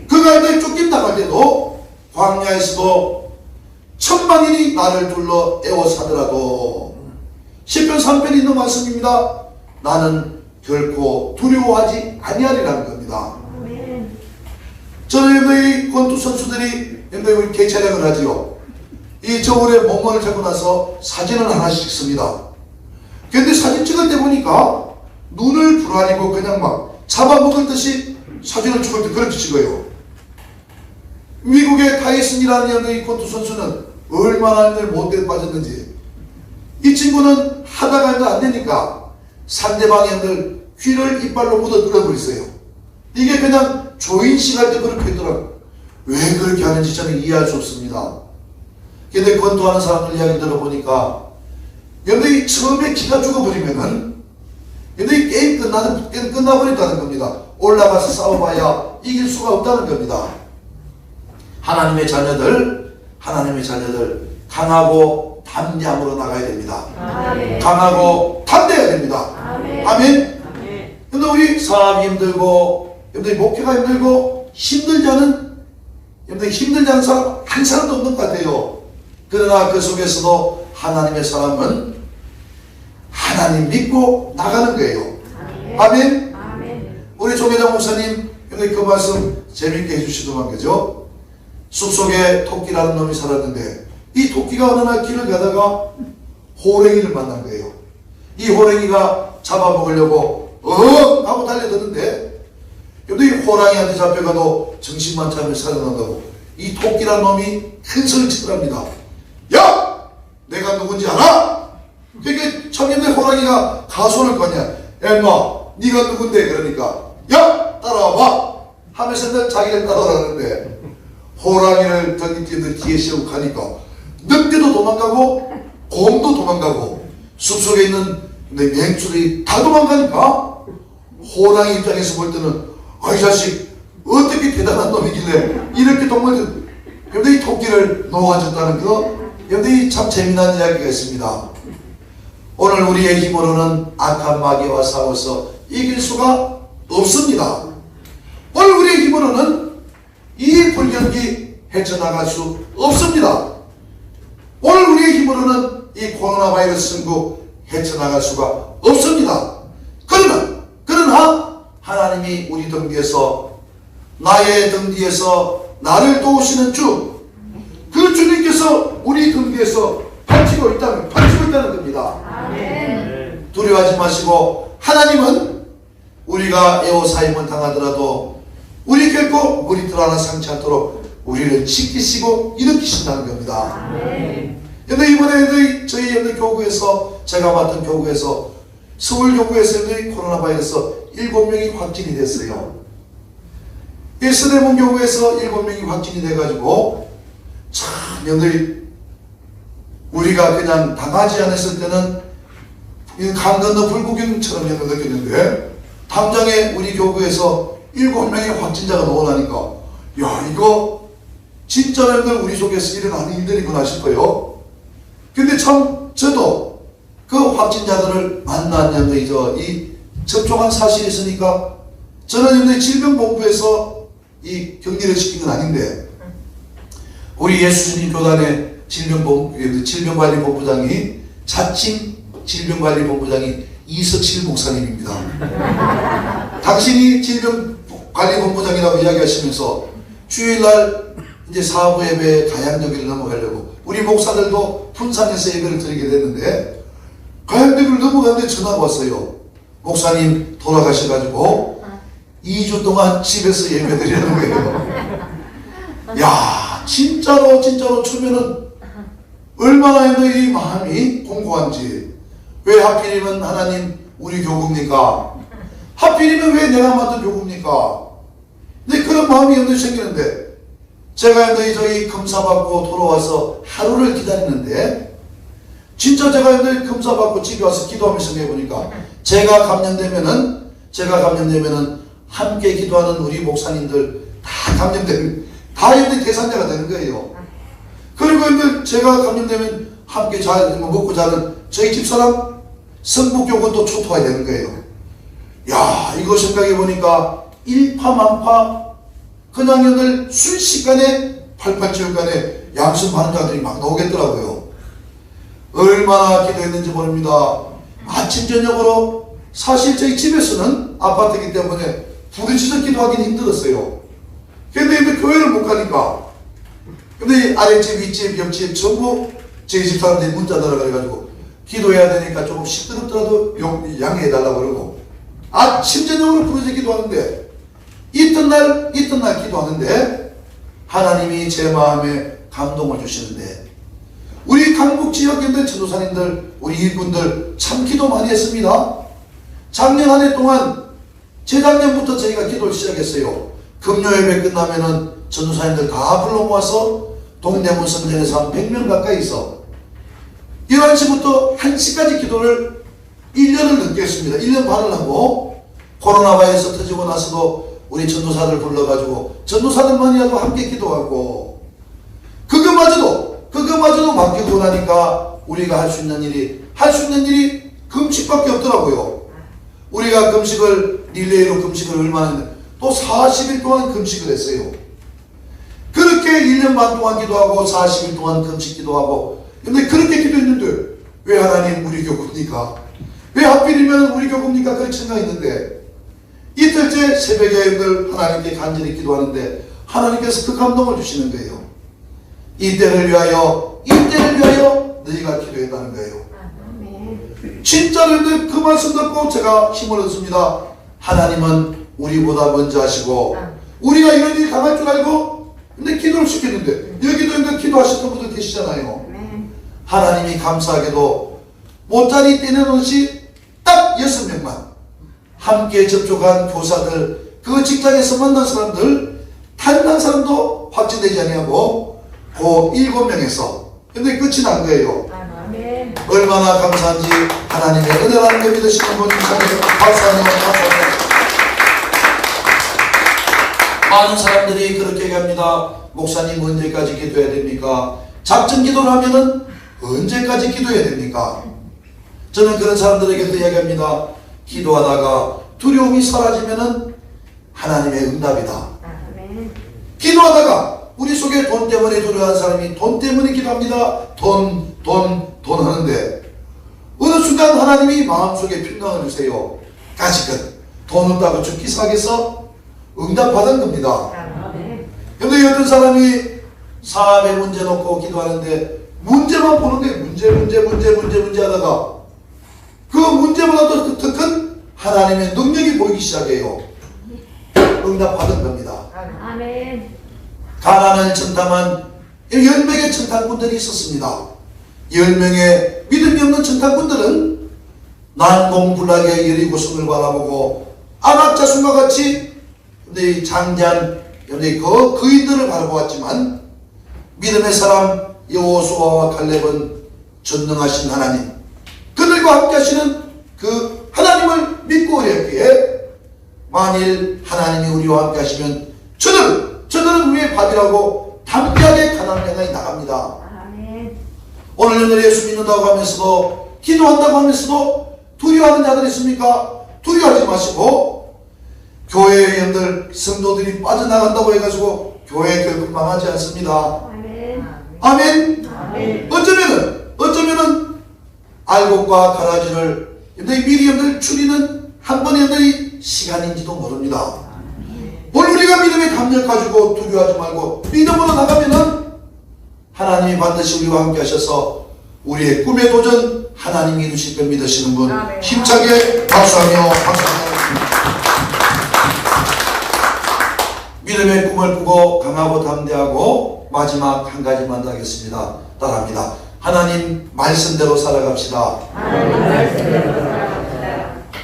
그가 이제 쫓김 나갈 때도 광야에서도 천만인이 나를 둘러 에워싸더라도 시편 3편에 있는 말씀입니다. 나는 결코 두려워하지 아니하리라는 겁니다. 저는 이 권투 선수들이 우리 개촬영을 하지요. 이 저울에 몸을 잡고 나서 사진을 하나씩 찍습니다. 근데 사진 찍을 때 보니까 눈을 부라리고 그냥 막 잡아먹을 듯이 사진을 찍을 때 그렇게 찍어요. 미국의 타이슨이라는 이 권투 선수는 얼마나 못돼 빠졌는지, 이 친구는 하다가 안 되니까 상대방의 휘를 이빨로 묻어 뚫어버렸어요. 이게 그냥 조인 씨갈 때 그렇게 했더라고요. 왜 그렇게 하는지 저는 이해할 수 없습니다. 근데 권투하는 사람들 이야기 들어보니까 근데 처음에 기가 죽어버리면은 근데 게임 끝나버린다는 겁니다. 올라가서 싸워봐야 이길 수가 없다는 겁니다. 하나님의 자녀들 강하고 담대함으로 나가야 됩니다. 아멘. 강하고 담대해야 됩니다. 아멘. 근데 우리 사업이 힘들고, 여러분들이 목회가 힘들고, 힘들지 않은 사람 한 사람도 없는 것 같아요. 그러나 그 속에서도 하나님의 사람은 하나님 믿고 나가는 거예요. 아멘. 우리 조계장 목사님 그 말씀 재밌게 해주시더만, 그죠? 숲속에 토끼라는 놈이 살았는데 이 토끼가 어느 날 길을 가다가 호랭이를 만난 거예요. 이 호랭이가 잡아먹으려고 하고 달려드는데 이 호랑이한테 잡혀가도 정신만 차리면 살아난다고 이 토끼라는 놈이 큰 소리를 치더랍니다. 야! 내가 누군지 알아? 그러니까 청년들 호랑이가 가소를 거냐. 야 인마 네가 누군데? 그러니까 야! 따라와봐 하면서 자기를 따라가는데 호랑이를 뒤에 세우고 가니까 늑대도 도망가고 곰도 도망가고 숲속에 있는 맹수들이 다 도망가니까 호랑이 입장에서 볼 때는 이 자식 어떻게 대단한 놈이길래 이렇게 동물들 여러분들 이 토끼를 놓아줬다는 거 여러분들 참 재미난 이야기가 있습니다. 오늘 우리의 힘으로는 악한 마귀와 싸워서 이길 수가 없습니다. 오늘 우리의 힘으로는 이 불경기 헤쳐나갈 수 없습니다. 오늘 우리의 힘으로는 이 코로나 바이러스 승부 헤쳐나갈 수가 없습니다. 그러나 하나님이 우리 등 뒤에서 나의 등 뒤에서 나를 도우시는 주, 그 주님께서 우리 등 뒤에서 받치고 있다는 겁니다. 아멘. 두려워하지 마시고 하나님은 우리가 애호사임을 당하더라도 우리 결코 머리털 하나 상치 않도록 우리를 지키시고 일으키신다는 겁니다. 근데 이번에 저희 교구에서 제가 맡은 교구에서 서울 교구에서 코로나 바이러스 7명이 확진이 됐어요. 이 서대문 교구에서 7명이 확진이 돼가지고 참 여러분들이 우리가 그냥 당하지 않았을 때는 강 건너 불구경처럼 느꼈는데 당장에 우리 교구에서 7명의 확진자가 나오니까 야 이거 진짜 여러분들 우리 속에서 일어나는 일들이구나 싶어요. 근데 참 저도 그 확진자들을 만난 이 접촉한 사실이 있으니까 저는 질병본부에서 이 격리를 시킨 건 아닌데 우리 예수님 교단의 질병관리본부장이 자칭 질병관리본부장이 이석실 목사님입니다. 당신이 질병관리본부장이라고 이야기하시면서 주일날 이제 사부 예배 가양여기를 넘어가려고 우리 목사들도 분산해서 예배를 드리게 됐는데 가양여기를 넘어가는데 전화가 왔어요. 목사님 돌아가셔가지고 2주 동안 집에서 예배 드리는 거예요. 야 진짜로 주면은 얼마나 이 마음이 공고한지. 왜 하필이면 하나님 우리 교구입니까? 하필이면 왜 내가 만든 교구입니까? 근데 그런 마음이 생기는데 제가 저희 검사받고 돌아와서 하루를 기다리는데 진짜 제가 검사받고 집에 와서 기도하면서 해보니까 제가 감염되면은 함께 기도하는 우리 목사님들 다 감염되면 다 대상자가 되는 거예요. 그리고 제가 감염되면 함께 먹고 자는 저희 집사람 성북교구도 초토화야 되는 거예요. 야 이거 생각해보니까 일파만파 그냥 순식간에 팔팔체육간에 양심 많은 자들이 막 나오겠더라고요. 얼마나 기도했는지 모릅니다. 아침 저녁으로 사실 저희 집에서는 아파트이기 때문에 부딪혀서 기도하기는 힘들었어요. 근데 교회를 못 가니까 근데 아랫집 윗집 옆집 전부 저희 집 사람들이 문자 날아가가지고 기도해야 되니까 조금 시끄럽더라도 양해해달라고 그러고 아침 저녁으로 부르짖어 기도하는데 이튿날 기도하는데 하나님이 제 마음에 감동을 주시는데 우리 강북 지역에 있는 전도사님들 우리 일꾼들 참 기도 많이 했습니다. 작년 한 해 동안 재작년부터 저희가 기도를 시작했어요. 금요 예배 끝나면은 전도사님들 다 불러 모아서 동대문 성전에서 한 100명 가까이 있어 11시부터 1시까지 기도를 1년을 넘게 했습니다. 1년 반을 하고 코로나 바이러스 터지고 나서도 우리 전도사들 불러가지고 전도사들만이라도 함께 기도하고 그거마저도 맡기고 나니까 우리가 할 수 있는 일이 금식밖에 없더라고요. 우리가 금식을 릴레이로 금식을 얼마나 했는데 또 40일 동안 금식을 했어요. 그렇게 1년 반 동안 기도하고 40일 동안 금식 기도하고 근데 그렇게 기도했는데 왜 하나님 우리 교구입니까? 왜 하필이면 우리 교구입니까? 그런 생각이 있는데 이틀째 새벽에 하나님께 간절히 기도하는데 하나님께서 그 감동을 주시는 거예요. 이때를 위하여 너희가 기도했다는 거예요. 진짜로 그 말씀 듣고 제가 힘을 얻습니다. 하나님은 우리보다 먼저 하시고 우리가 이런 일이 당할 줄 알고 근데 기도를 시켰는데 여기도 기도하셨던 분들 계시잖아요. 하나님이 감사하게도 못자리 떼내놓으시 딱 6명만 함께 접촉한 교사들 그 직장에서 만난 사람들 단 한 사람도 확진되지 아니하고 그 7명에서 근데 끝이 난 거예요. 아멘. 얼마나 감사한지 하나님의 은혜라는 걸 믿으시는 분 박수 한번 박수. 많은 사람들이 그렇게 얘기합니다. 목사님 언제까지 기도해야 됩니까? 작전 기도를 하면은 언제까지 기도해야 됩니까? 저는 그런 사람들에게도 이야기합니다. 기도하다가 두려움이 사라지면은 하나님의 응답이다. 아멘. 기도하다가 우리 속에 돈 때문에 두려워하는 사람이 돈 때문에 기도합니다. 돈 하는데 어느 순간 하나님이 마음속에 평강을 주세요. 가지건 돈 없다고 죽기 사겠어? 응답받은 겁니다. 아멘. 근데 어떤 사람이 사업에 문제 놓고 기도하는데 문제만 보는 거예요. 문제 하다가 그 문제보다도 더 큰 하나님의 능력이 보이기 시작해요. 응답받은 겁니다. 아멘. 가난을 청탐한 10명의 청탐꾼들이 있었습니다. 10명의 믿음이 없는 청탐꾼들은 난공불락의 여리고성을 바라보고 안악자손과 같이 장대한 거인들을 바라보았지만 믿음의 사람 여호수아와 갈렙은 전능하신 하나님, 그들과 함께 하시는 그 하나님을 믿고 오랬기에 만일 하나님이 우리와 함께 하시면 저들은 우리의 밥이라고 담대하게 가나안 향하여 나갑니다. 아멘. 오늘 예수 믿는다고 하면서도 기도한다고 하면서도 두려워하는 자들 있습니까? 두려워하지 마시고 교회의 형들 성도들이 빠져나간다고 해가지고 교회 결국 망하지 않습니다. 아멘. 아멘. 아멘. 어쩌면은 알곡과 가라지를 미리 형들 추리는 한 번의 형들이 시간인지도 모릅니다. 오늘 우리가 믿음의 담력 가지고 두려워하지 말고 믿음으로 나가면은 하나님이 반드시 우리와 함께 하셔서 우리의 꿈의 도전 하나님이 이루실 걸 믿으시는 분 힘차게 박수하며 믿음의 꿈을 꾸고 강하고 담대하고 마지막 한 가지만 더 하겠습니다. 따라합니다. 하나님 말씀대로 살아갑시다.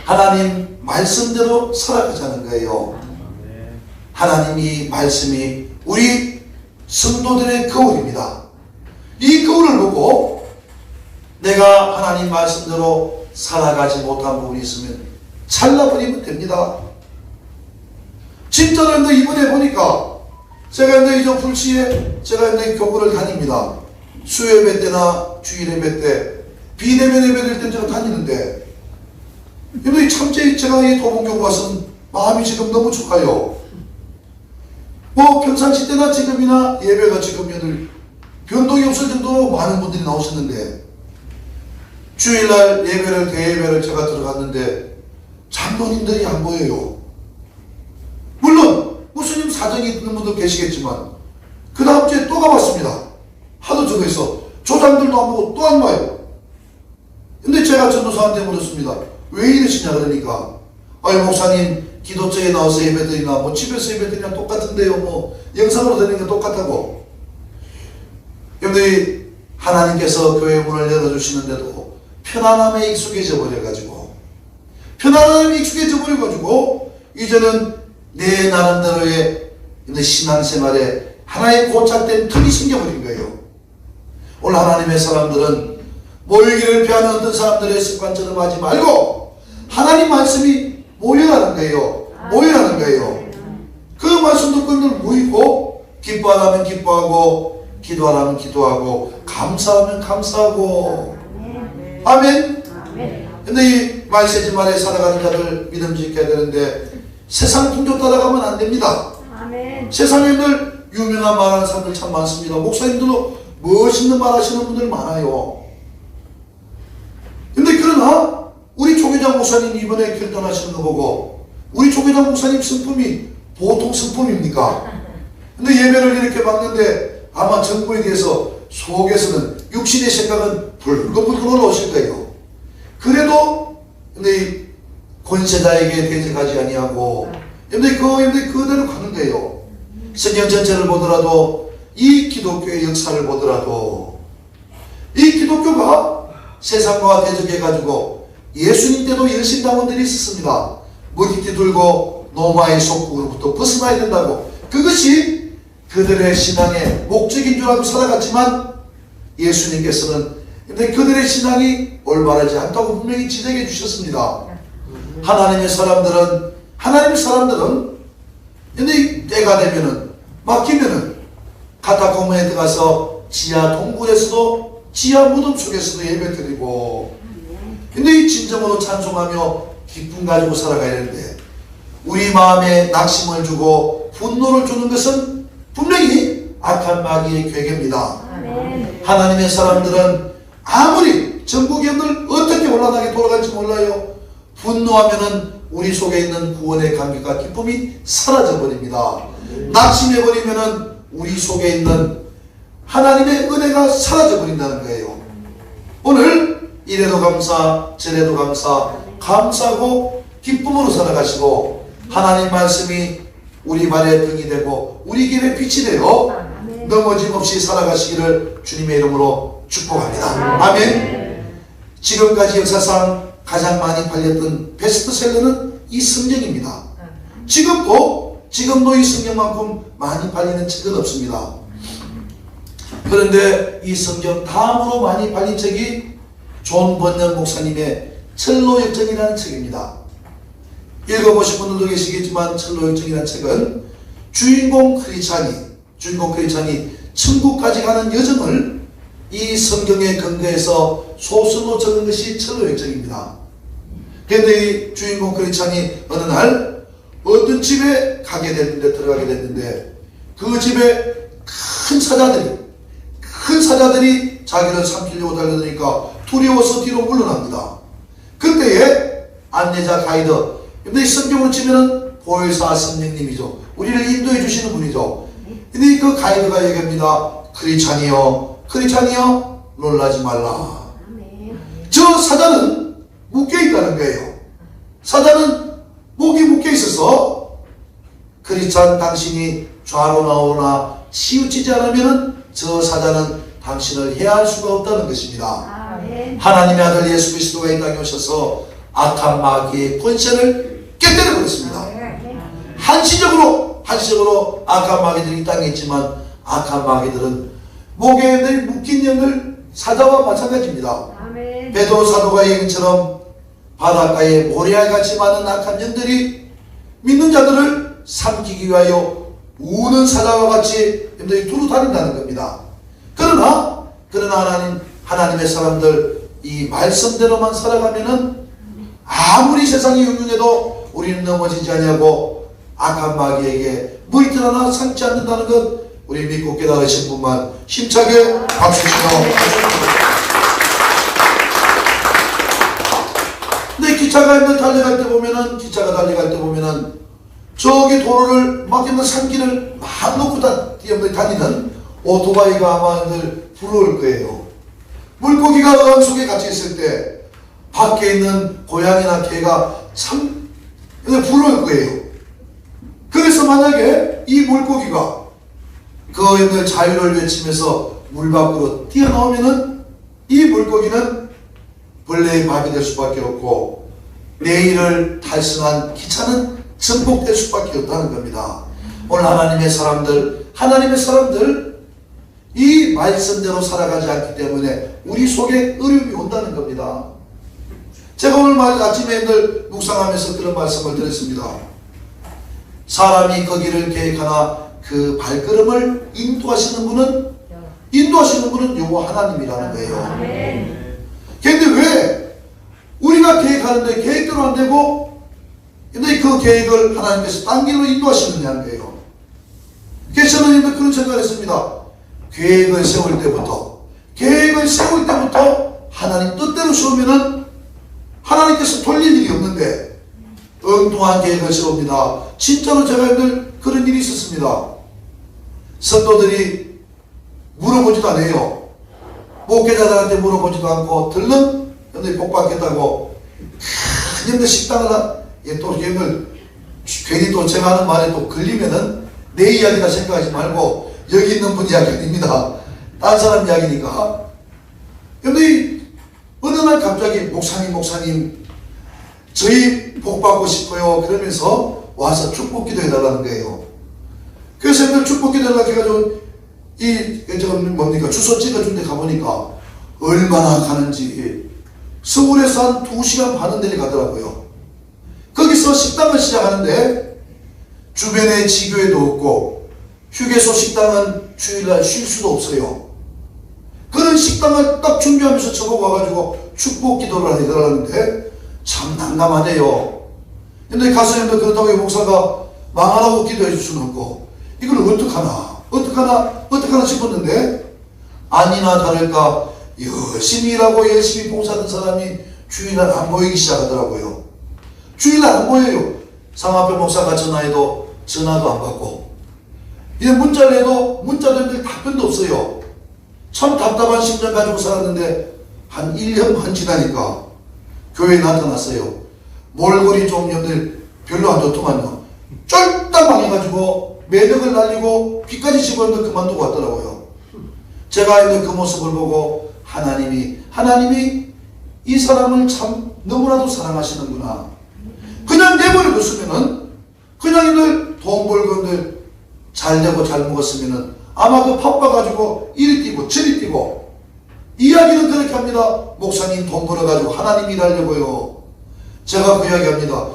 하나님 말씀대로 살아가자는 거예요. 하나님이 말씀이 우리 성도들의 거울입니다. 이 거울을 보고 내가 하나님 말씀대로 살아가지 못한 부분이 있으면 잘라버리면 됩니다. 진짜로 이번에 보니까 제가 이제 불시에 제가 교구를 다닙니다. 수요예배 때나 주일예배 때 비대면 예배될 때 제가 다니는데 참제 제가 이 도봉교구 와서는 마음이 지금 너무 좋아요. 평상시 때나 지금이나 예배가 지금 변동이 없을 정도로 많은 분들이 나오셨는데 주일날 예배를 대예배를 제가 들어갔는데 장로님들이 안 보여요. 물론 무슨 사정이 있는 분도 계시겠지만 그 다음 주에 또 가봤습니다. 하도 저거에서 조장들도 안 보고 또 안 와요. 근데 제가 전도사한테 물었습니다. 왜 이러시냐 그러니까 목사님 기도처에 나와서 예배드리나 집에서 예배드리나 똑같은데요. 영상으로 드리는 게 똑같다고. 그런데 하나님께서 교회 문을 열어주시는데도 편안함에 익숙해져 버려가지고 이제는 내 나름대로의 신앙생활에 하나의 고착된 틀이 생겨버린 거예요. 오늘 하나님의 사람들은 모이기를 피하는 어떤 사람들의 습관처럼 하지 말고 하나님 말씀이 모여라는 거예요. 그 말씀 듣고 모이고 기뻐하라면 기뻐하고 기도하라면 기도하고 감사하면 감사하고 아멘. 근데 이 말세지말에 살아가는 자들 믿음 지켜야 되는데 세상 풍조 따라가면 안 됩니다. 세상에들 유명한 말하는 사람들 참 많습니다. 목사님들도 멋있는 말 하시는 분들 많아요. 근데 그러나 우리 조계장 목사님 이번에 결단하시는 거 보고 우리 조계장 목사님 성품이 보통 성품입니까? 근데 예배를 이렇게 받는데 아마 정부에 대해서 속에서는 육신의 생각은 불끈불끈 올라오실 거예요. 그래도 근데 권세자에게 대적하지 아니하고 근데 그대로 가는 거예요. 성경 전체를 보더라도 이 기독교의 역사를 보더라도 이 기독교가 세상과 대적해가지고 예수님 때도 열심당원들이 있었습니다. 머리띠 들고 노마의 속국으로부터 벗어나야 된다고. 그것이 그들의 신앙의 목적인 줄 알고 살아갔지만 예수님께서는 근데 그들의 신앙이 올바르지 않다고 분명히 지적해 주셨습니다. 하나님의 사람들은 근데 때가 되면은 맡기면은 카타콤에 들어가서 지하 동굴에서도 지하 무덤 속에서도 예배드리고 근데 진정으로 찬송하며 기쁨 가지고 살아가야 되는데 우리 마음에 낙심을 주고 분노를 주는 것은 분명히 악한 마귀의 괴계입니다. 하나님의 사람들은 아무리 전국의들 어떻게 혼란하게 돌아갈지 몰라요. 분노하면은 우리 속에 있는 구원의 감격과 기쁨이 사라져 버립니다. 낙심해 버리면은 우리 속에 있는 하나님의 은혜가 사라져 버린다는 거예요. 오늘 이래도 감사 저래도 감사하고 기쁨으로 살아가시고 하나님 말씀이 우리 발에 등이 되고 우리 길에 빛이 되어 넘어짐 없이 살아가시기를 주님의 이름으로 축복합니다. 아멘. 지금까지 역사상 가장 많이 팔렸던 베스트셀러는 이 성경입니다. 지금도 이 성경만큼 많이 팔리는 책은 없습니다. 그런데 이 성경 다음으로 많이 팔린 책이 존 번연 목사님의 철로역정이라는 책입니다. 읽어보신 분들도 계시겠지만 철로역정이라는 책은 주인공 크리스찬이 천국까지 가는 여정을 이 성경에 근거해서 소설로 적은 것이 철로역정입니다. 그런데 이 주인공 크리스찬이 어느 날 어떤 집에 들어가게 됐는데 그 집에 큰 사자들이 자기를 삼키려고 달려드니까 두려워서 뒤로 물러납니다. 그때에 안내자 가이드, 근데 이 성경으로 치면은 보혜사 선생님이죠. 우리를 인도해 주시는 분이죠. 근데 그 가이드가 얘기합니다. 크리스찬이여 놀라지 말라. 저 사자는 묶여 있다는 거예요. 사자는 목이 묶여 있어서 크리스찬 당신이 좌로나 우로나 치우치지 않으면 저 사자는 당신을 해할 수가 없다는 것입니다. 하나님의 아들 예수 그리스도가 이 땅에 오셔서 악한 마귀의 권세를 깨뜨려 버렸습니다. 한시적으로 악한 마귀들이 이 땅에 있지만 악한 마귀들은 목에 묶인 영을 사자와 마찬가지입니다. 베드로 사도가 얘기한 것처럼 바닷가에 모래알같이 많은 악한 영들이 믿는 자들을 삼키기 위하여 우는 사자와 같이 두루 다닌다는 겁니다. 그러나 하나님의 사람들 이 말씀대로만 살아가면은 아무리 세상이 흉흉해도 우리는 넘어지지 않냐고 악한 마귀에게 무리들 하나 삼지 않는다는 것 우리 믿고 깨달으신 분만 힘차게 박수 치며 근데 기차가 달려갈 때 보면은 저기 도로를 막 있는 산길을 막 놓고 다니는 오토바이가 아마 부러울 거예요. 물고기가 어항 속에 갇혀 있을 때 밖에 있는 고양이나 개가 참 부러울 거예요. 그래서 만약에 이 물고기가 그 자유를 외치면서 물 밖으로 뛰어나오면은 이 물고기는 벌레의 밥이 될 수밖에 없고 내일을 달성한 기차는 전복될 수밖에 없다는 겁니다. 오늘 하나님의 사람들 이 말씀대로 살아가지 않기 때문에 우리 속에 어려움이 온다는 겁니다. 제가 오늘 아침에 묵상하면서 그런 말씀을 드렸습니다. 사람이 거기를 계획하나 그 발걸음을 인도하시는 분은 여호와 하나님이라는 거예요. 그런데 왜 우리가 계획하는데 계획대로 안 되고 근데 그 계획을 하나님께서 딴 길로 인도하시느냐는 거예요. 그래서 저는 그런 생각을 했습니다. 계획을 세울 때부터 하나님 뜻대로 세우면은 하나님께서 돌릴 일이 없는데 엉뚱한 계획을 세웁니다. 진짜로 제가 그런 일이 있었습니다. 성도들이 물어보지도 않아요. 목회자들한테 물어보지도 않고 들른 복 받겠다고 큰 식당을 또 괜히 또 제가 하는 말에 또 걸리면은 내 이야기다 생각하지 말고 여기 있는 분 이야기 아닙니다. 딴 사람 이야기니까. 근데 어느 날 갑자기 목사님 저희 복 받고 싶어요. 그러면서 와서 축복 기도해 달라는 거예요. 그래서 축복 기도하려고 해가지고 주소 찍어준 데 가보니까 얼마나 가는지 서울에서 한 2시간 반은 내려가더라고요. 거기서 식당을 시작하는데 주변에 지교회도 없고 휴게소 식당은 주일날 쉴 수도 없어요. 그런 식당을 딱 준비하면서 저보고 와가지고 축복 기도를 해달라는데 참 난감하네요. 근데 가서 그렇다고 목사가 망하라고 기도해 줄 수는 없고 이걸 어떡하나 싶었는데 아니나 다를까 열심히 일하고 열심히 봉사하는 사람이 주일날 안 보이기 시작하더라고요. 주일날 안 보여요. 상하표 목사가 전화해도 전화도 안 받고 문자를 해도 문자도 답변도 없어요. 참 답답한 심정 가지고 살았는데 한 1년 반 지나니까 교회에 나타났어요. 몰골이 좀 별로 안 좋더만요. 쫄딱 망해가지고 매력을 날리고 비까지 집어넣는데 그만두고 왔더라고요. 제가 그 모습을 보고 하나님이 이 사람을 참 너무나도 사랑하시는구나. 그냥 내버려뒀으면은 그냥 돈 벌고 잘 되고 잘 먹었으면은 아마 그 바빠가지고 이리 뛰고 저리 뛰고 이야기는 그렇게 합니다. 목사님 돈 벌어가지고 하나님 일하려고요. 제가 그 이야기합니다.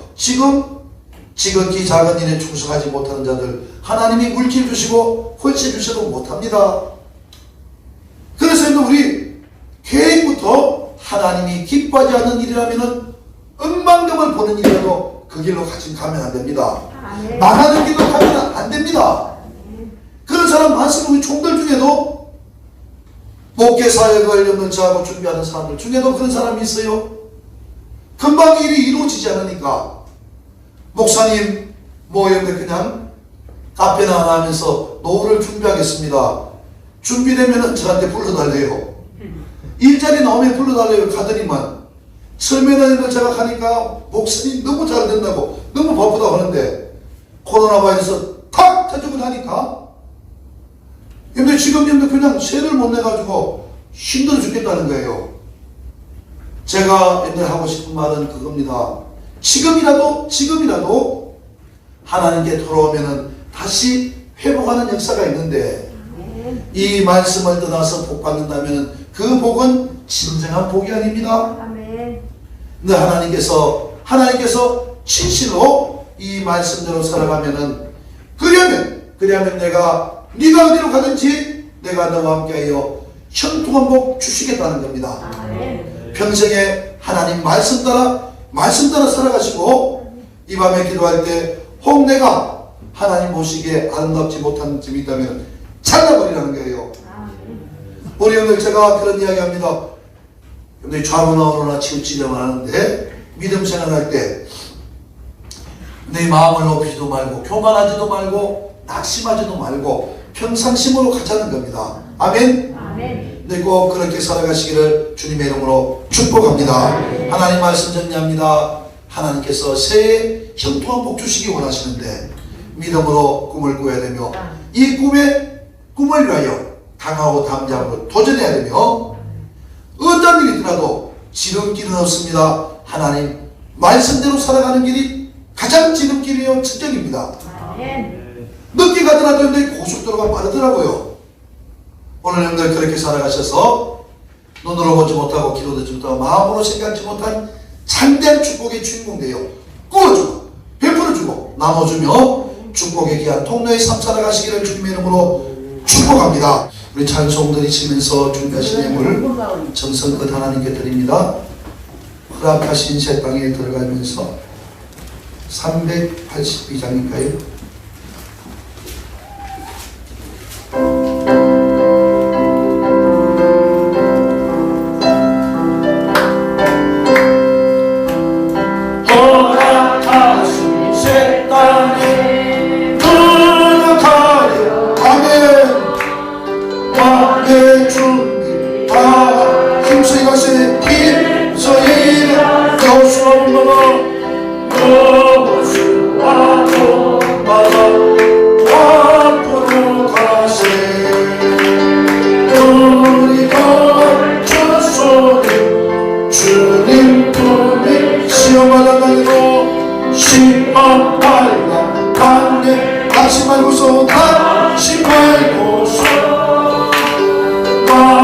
지극히 작은 일에 충성하지 못하는 자들 하나님이 물질 주시고 훨씬 주셔도 못합니다. 그래서 우리 계획부터 하나님이 기뻐하지 않는 일이라면 억만금을 버는 일이라도 그 길로 같이 가면 안 됩니다. 망하는 길로 가면 안 됩니다. 그런 사람 많습니다. 우리 총들 중에도 목회사역을 연결하고 준비하는 사람들 중에도 그런 사람이 있어요. 금방 일이 이루어지지 않으니까 목사님 그냥 카페나 하나 하면서 노후를 준비하겠습니다. 준비되면 저한테 불러달래요. 일자리 나오면 불러달래요. 가더니만 설명하는 제가 가니까 목사님 너무 잘 된다고 너무 바쁘다고 하는데 코로나 바이러스 탁 터지고 나니까 근데 지금 그냥 세를 못 내가지고 힘들어 죽겠다는 거예요. 제가 옛날에 하고 싶은 말은 그겁니다. 지금이라도 하나님께 돌아오면은 다시 회복하는 역사가 있는데 이 말씀을 떠나서 복 받는다면 그 복은 진정한 복이 아닙니다. 근데 하나님께서 진실로 이 말씀대로 살아가면은 그러면 네가 어디로 가든지 내가 너와 함께하여 형통한 복 주시겠다는 겁니다. 평생에 하나님 말씀 따라 살아가시고 이 밤에 기도할 때 혹 내가 하나님 보시기에 아름답지 못한 점이 있다면 잘라버리라는 거예요. 우리 형들 제가 그런 이야기 합니다. 형들이 좌로나 우로나 치우치려고 하는데 믿음 생활할 때 내 마음을 높이지도 말고 교만하지도 말고 낙심하지도 말고 평상심으로 가자는 겁니다. 아멘. 네, 꼭 그렇게 살아가시기를 주님의 이름으로 축복합니다. 하나님 말씀 정리합니다. 하나님께서 새해 형통한 복 주시기 원하시는데 믿음으로 꿈을 꾸어야 되며 이 꿈을 위하여 강하고 담대함으로 도전해야 되며 어떤 일이 있더라도 지름길은 없습니다. 하나님 말씀대로 살아가는 길이 가장 지름길이요 측정입니다. 늦게 가더라도 고속도로가 빠르더라고요. 오늘 형들 그렇게 살아가셔서 눈으로 보지 못하고 귀로 듣지 못하고 마음으로 생각지 못한 참된 축복의 주인공 되어 꾸어주고 베풀어주고 나눠주며 축복의 귀한 통로의 삶 살아가시기를 주님의 이름으로 축복합니다. 우리 찬송들이 치면서 준비하신 예물 정성껏 하나님께 드립니다. 허락하신 새 땅에 들어가면서 382장인가요?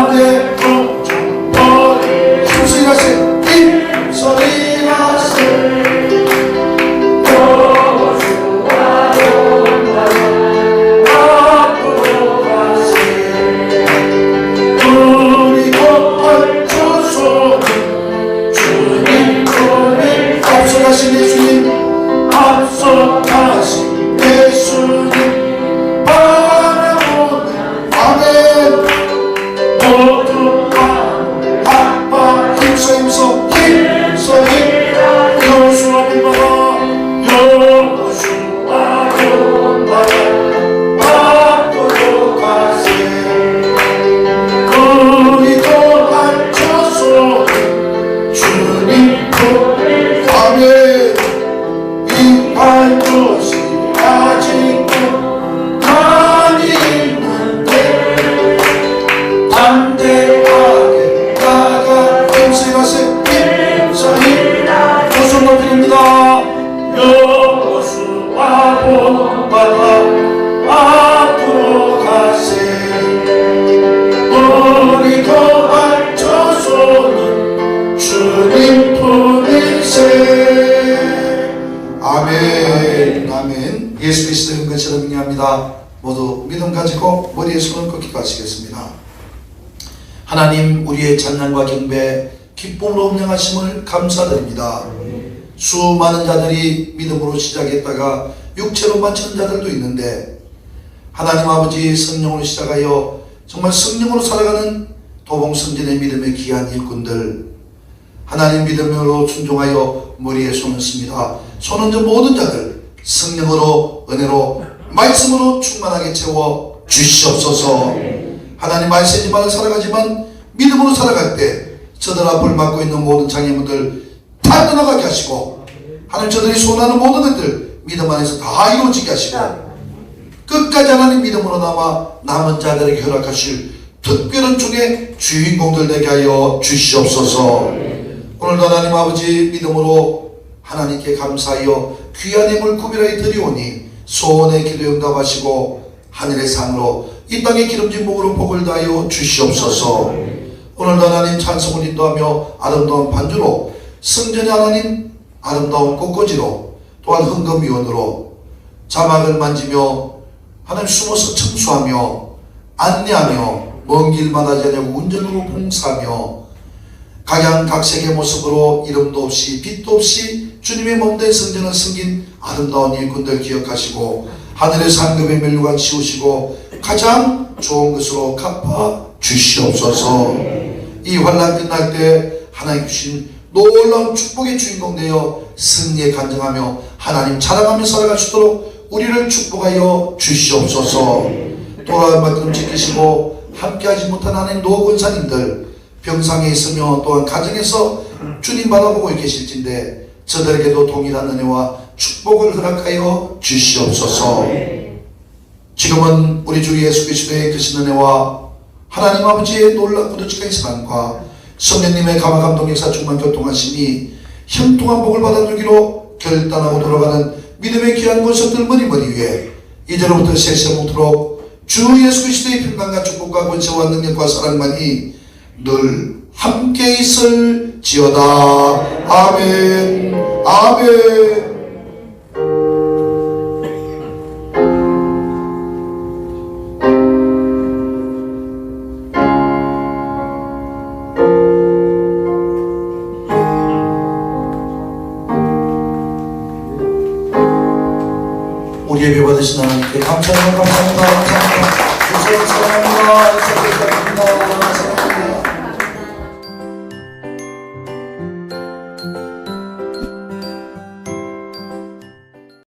반대로 정벌이 힘소리라세 힘소리라세 앞서가신 예수님 앞서가신 예수님 바라보는 아멘 모두 아빠 힘써 힘써 힘써 힘 여호수아 본받아 앞으로 가세 우리도 앉혀서 주님 품에 아멘 이할 것이 아직도 많이 있는데 담대하게 나가 힘쓰가세 힘써 힘 여호수아 높입니다 여호수아 본받아 앞으로 가세 우리도 앉혀서는 주님 품이세 아멘 아멘. 예수 그리스도의 것처럼 명령합니다. 모두 믿음 가지고 머리에 손을 꺾기 바치겠습니다. 하나님 우리의 찬양과 경배 기쁨으로 음양하심을 감사드립니다. 수많은 자들이 믿음으로 시작했다가 육체로 마치는 자들도 있는데 하나님 아버지 성령으로 시작하여 정말 성령으로 살아가는 도봉성전의 믿음의 귀한 일꾼들 하나님 믿음으로 순종하여 머리에 손을 씁니다. 손은 저 모든 자들 성령으로 은혜로 말씀으로 충만하게 채워 주시옵소서. 하나님 말씀지만 살아가지만 믿음으로 살아갈 때 저들 앞을 막고 있는 모든 장애물들 다 떠나가게 하시고 하나님 저들이 소원하는 모든 것들 믿음 안에서 다 이루어지게 하시고 끝까지 하나님 믿음으로 남은 자들에게 허락하실 특별한 중에 주인공들 되게 하여 주시옵소서. 오늘도 하나님 아버지 믿음으로 하나님께 감사하여 귀한 힘을 구별하여 드리오니 소원의 기도 응답하시고 하늘의 상으로 이 땅의 기름진 목으로 복을 다하여 주시옵소서. 오늘도 하나님 찬송을 인도하며 아름다운 반주로 성전의 하나님 아름다운 꽃꽂이로 또한 흥금위원으로 자막을 만지며 하나님 숨어서 청소하며 안내하며 먼 길 만하지 않냐고 운전으로 봉사하며 각양각색의 모습으로 이름도 없이 빛도 없이 주님의 몸된 성전을 섬긴 아름다운 일꾼들 기억하시고 하늘의 상급의 멸류관 씌우시고 가장 좋은 것으로 갚아 주시옵소서. 이 환난 끝날 때 하나님 주신 놀라운 축복의 주인공 되어 승리에 간증하며 하나님 자랑하며 살아갈 수 있도록 우리를 축복하여 주시옵소서. 돌아온 만큼 지키시고 함께하지 못한 하나님 노원사님들 병상에 있으며 또한 가정에서 주님 바라보고 계실진데 저들에게도 동일한 은혜와 축복을 허락하여 주시옵소서. 지금은 우리 주 예수 그리스도의 크신 은혜와 하나님 아버지의 놀랍고 득직한 사랑과 성령님의 감화감동 역사 충만 교통하심이 형통한 복을 받아주기로 결단하고 돌아가는 믿음의 귀한 권속들 머리머리 위에 이제로부터 세세무토록 주 예수 그리스도의 평강과 축복과 권세와 능력과 사랑만이 늘 함께 있을지어다. 아멘 아멘. 우리 예배 받으신 하나님께 감사합니다. 감사합니다. 감사합니다. 주님 사랑합니다. 사랑합니다.